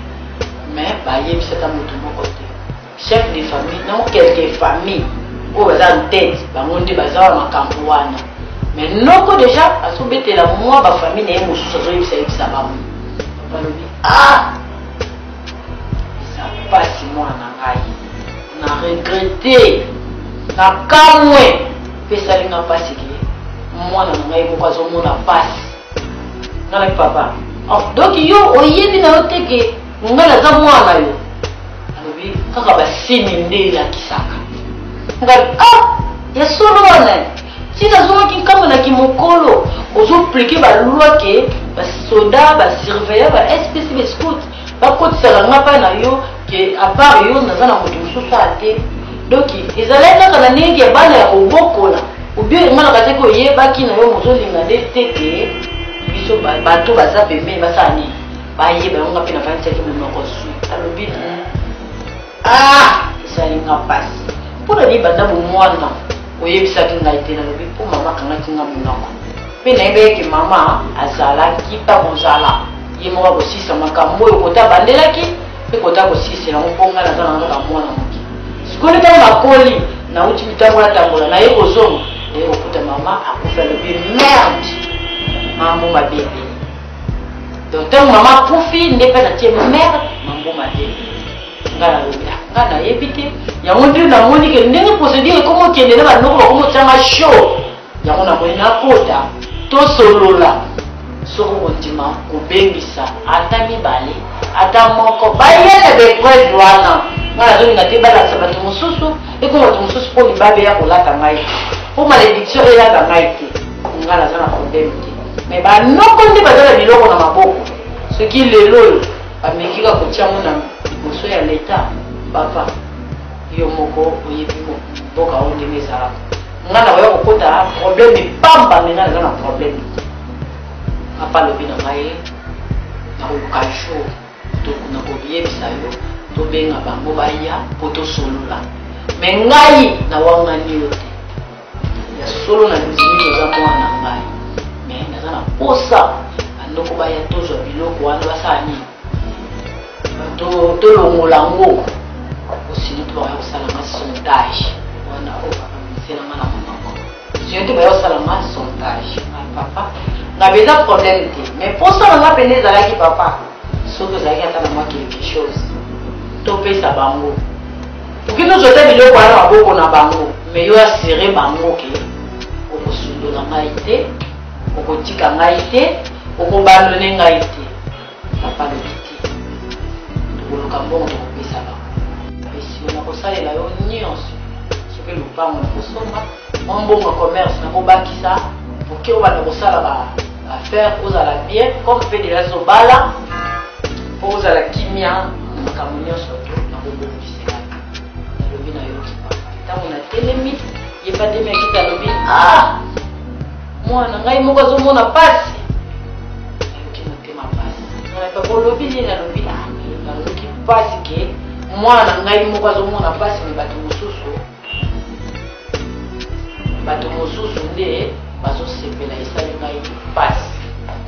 mais bayebisa ata moto moko te chef de famille non quelque famille oyo baza ntete bango nde baza wa makambo wana mais noko déjà azobetela mwa bafamille na ye mosusu azoyebisa bango balobi eza mpasi mwana ngai na regrete na kamwe mpe esalinga mpasi ke mwana na ngai moko azomona mpasi ngai papa donc yo oyebi na yo te ke ngai naza mwana yo alobi kaka basini nde elakisaka ngai ya solo wana si nazongaki nkambo na kimokolo ozoplike balwa ke basoda basurveilla baspc bascout bakotisaka nga mpai na yo ke apart yo naza na moto mosusu ate donc ezalaki kaka na ndenge ya bana ya kobokola ou bien ngana kate ko yebaki na yo mozolinga nde teke biso bato baza pembeni basala nini bayeba yango nga mpe na vanisaki monoko sui alobi esalinga mpasi mpona libanda bomwana oyebisaki ngai te nalobi mpo mama akangaki nga monoko mpe nayeba yeke mama azalaki mpa kozala ye moko akosisa makambo oyo kota bandelaki mpe kota kosisela yango mpo ngai naza na kaka mwana moki sikoyo ntango nakoli nauti mitango natambola naye kozonga naye kokuta mama akufa alobi merde mambo mabebe donc ntango mama akufi nde mpe natie merde mambo mabebe ngai nalobi ngai nayebi te yango nde namoni ke ndenge procédure ekoma okende na banoko bakoma otyanga show yango namoni nakota tosolola soko kondima kobengisa ata mibale ata moko bayele beprese wana ngai nazolinga te balakisa bato mosusu ekoma bato mosusu mpo libabe ya kolata ngai te mpo malédiction elaka ngai te ngai naza na problème te me banoko nde baza na biloko na maboko soki lelo oyo bamekika kotiango na liboso ya leta papa yo moko oyebi mboka oyo ndenge ezalaka ngai nakoya kokota problème pamba me ngai naza na problème te papa alobi na ngai nakoluka jour nakoyebisa yo tobenga bango baya mpo tosolola me ngai nawangani yo te ya solo na luzimi oza mwana na ngai me naza na posa bandoko baya tozwa biloko wana basala nini tolongola ngo osini to baya kosalanga sondage wana oyo bamiselanga na monoko sini te baya kosalanga sondage papa nga beza problème te mais posa nanga pene ezalaki papa soki ozalaki ata na mwa quelque chose topesa bango oki tozwa te biloko wana maboko na bango mais yo asere bango ke okosundola ngai te okotika ngai te okobandone ngai te papa lobi te tokoluka mbongo tokopesa bango esio nakosalela yo nyonso soki lupango nakosomba mwa mbongo ya commerce nakobakisa oke obanda kosala baaffaire ozala bien comme mpe deja zobala mpo ozala kimia na makambo nyonso to nakobongiselaka nalobi na yoki papa ntango natelemi ye pandemi akiti alobi mwana ngai moko azomona mpasi nayoki motema mpasi papa olobi nini nalobi nayoki mpasi ke mwana ngai moko azomona mpasi me bato mosusu nde bazosepela esali ngai mpasi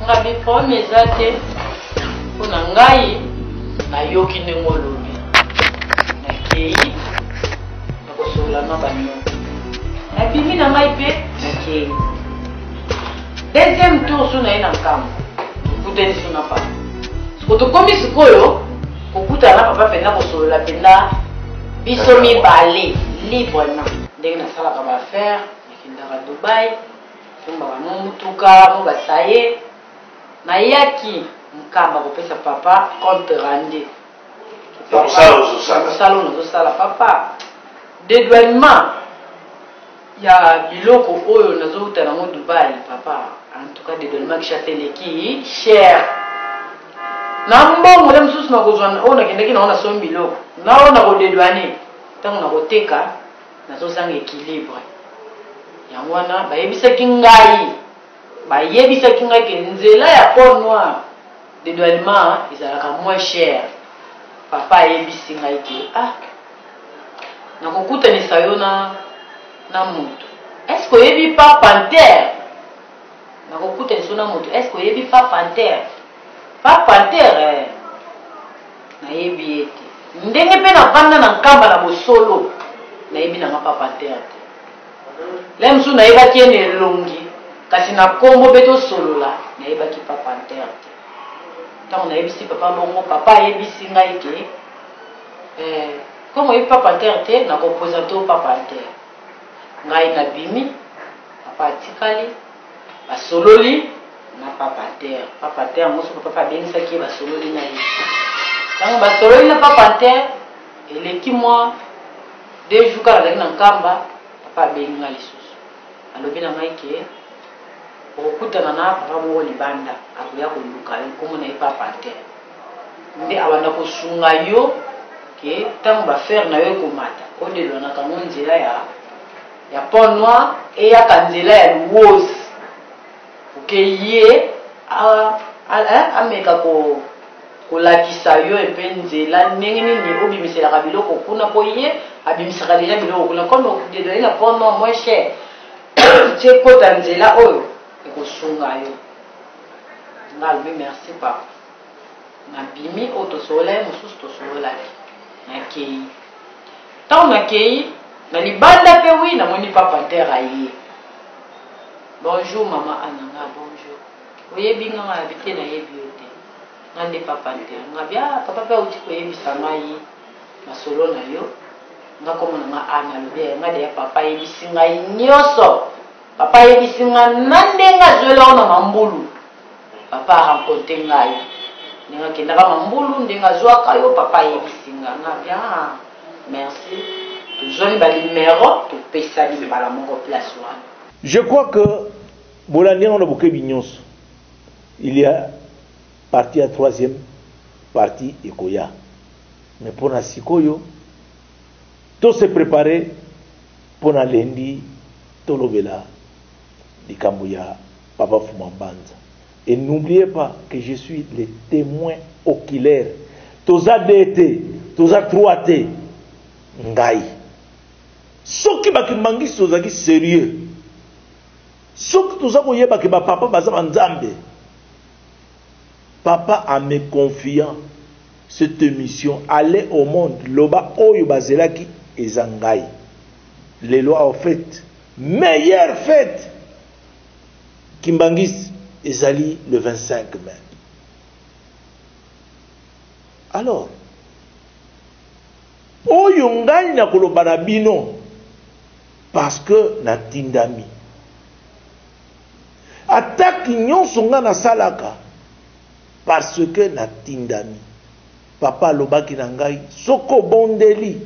nga biproblème eza te mpona ngai nayoki ndenge olobi nakei nakosolola na banyoko nabimi na ngai mpe nakei deuxième tour so naye na nkambo tokutani so na papa siko tokomi sikoyo kokutana na papa mpenza kosolola mpenza biso mibale librement ndenge nasalaka baaffaire nakendaka Dubai tombaka mo mutuka mo basaye nayaki nkamba kopesa papa compte rendu mosala oyo nazosala papa dédouanement ya biloko oyo nazouta nango Dubai papa en tout cas dédouanement kishateleki cher na mbongo nde mosusu nakozwa oyo nakendaki nango nasomi biloko na oyo nakodédouane ntango nakoteka nazozanga équilibre yango wana bayebisaki ngai ke nzela ya port noir dédouanement ezalaka moins cher papa ayebisi ngai ke nakokutanisa yo na moto est-ce que oyebi pa pantere nakokutanisa yo na moto est-ce que oyebi pa pantere nayebi ete ndenge mpe navanda na nkamba na bosolo nayebi nanga pa pantere te le mosusu nayebaki ene elongi kasi na kombo mpe tosolola nayebaki pa pantere te ntango nayebisi papa bongo papa ayebisi ngai ke comme oyebi pa pantere te nakopresente o pa pantere ngai nabimi papa atikali basololi na pa pantere mosusu papa abengisaki basololi na ye ntango basololi na pa pantere eleki mwa 2 jours kaka nazalaki na nkamba papa abengi ngai lisusu alobi na ngai ke okokutana na papa moko libanda akoya koluka yo nkombo na ye pa pantere nde abanda kosunga yo ke ntango bafere na yo ekomata odelwanaka ngo nzela ya pont noir eyaka nzela ya luwozi oke ye ameka kolakisa yo epe nzela ndenge nini obimiselaka biloko kuna mpo ye abimisaka deja biloko kuna comme okudedali na pont noir moins cher tie kota nzela oyo ekosunga yo nga alobi merci papa nabimi oyo tosolola ye mosusu tosololaki nakei ntango nakei na libanda mpe wi namoni papa ntere aye bonjour mama ananga bonjour oyebi nga nga yabi te nayebi yo te nga nde papa ntere nga bia papa mpe auti koyebisa ngai masolo na yo nga komona nga ana alobi nga deya papa ayebisi ngai nyonso papa ayebisi nga na ndenge azwela ona mambulu papa arencontre ngai ndenge akendaka mambulu ndenge azwaka yo papa ayebisi nga nga bia merci tozwani balimero topesani mbala moko place wana. Je crois que Bolania on a beaucoup de il y a partie à troisième partie Ekoya. Mais pour la Sikoyo, tout se préparer pour la lundi, tout le vela, di Kambuya, Papa Fumambanza. Et n'oubliez pas que je suis le témoin oculaire. Tous a d'été, tous a troité, ngai. Soki bakimbangi sozaki sérieux. Soki tous a koyeba que papa bazama nzambe. Papa a me confiant cette mission aller au monde loba oyo bazelaki ezangai. Les lois ont fait meilleure fête Kimbangis ezali le 25 mai. Alors oyo ngai na koloba na bino parce que na tindami attaque nyonso nga na salaka parce que na tindami papa lobaki na ngai soko bondeli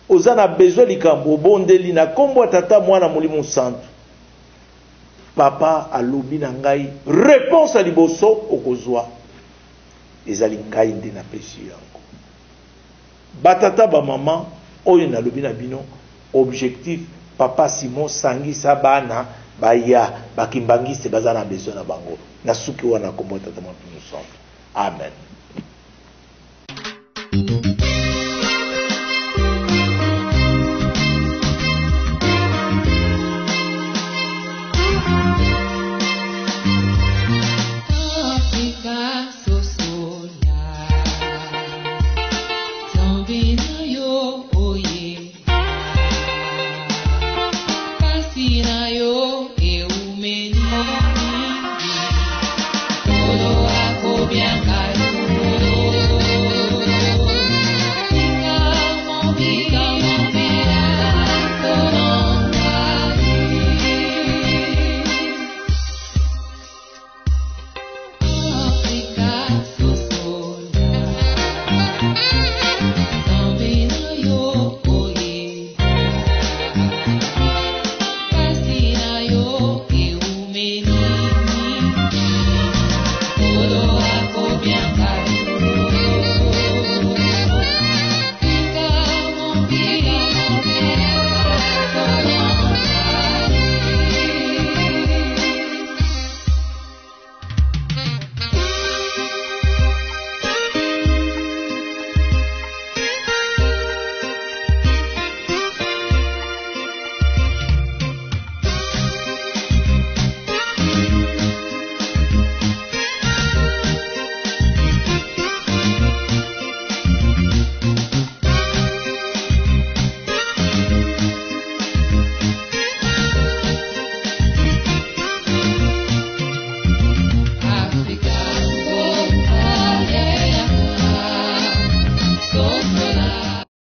oza na besoin likambo bondeli na kombo tata mwana molimo santu papa alobi na ngai réponse a liboso okozwa ezali ngai nde na pesi yango batata ba mama oyo na lobi na bino objectif papa Simon sangisa bana baya bakimbangise baza na besoin na bango na suki wana kombo tata mwana molimo santu amen.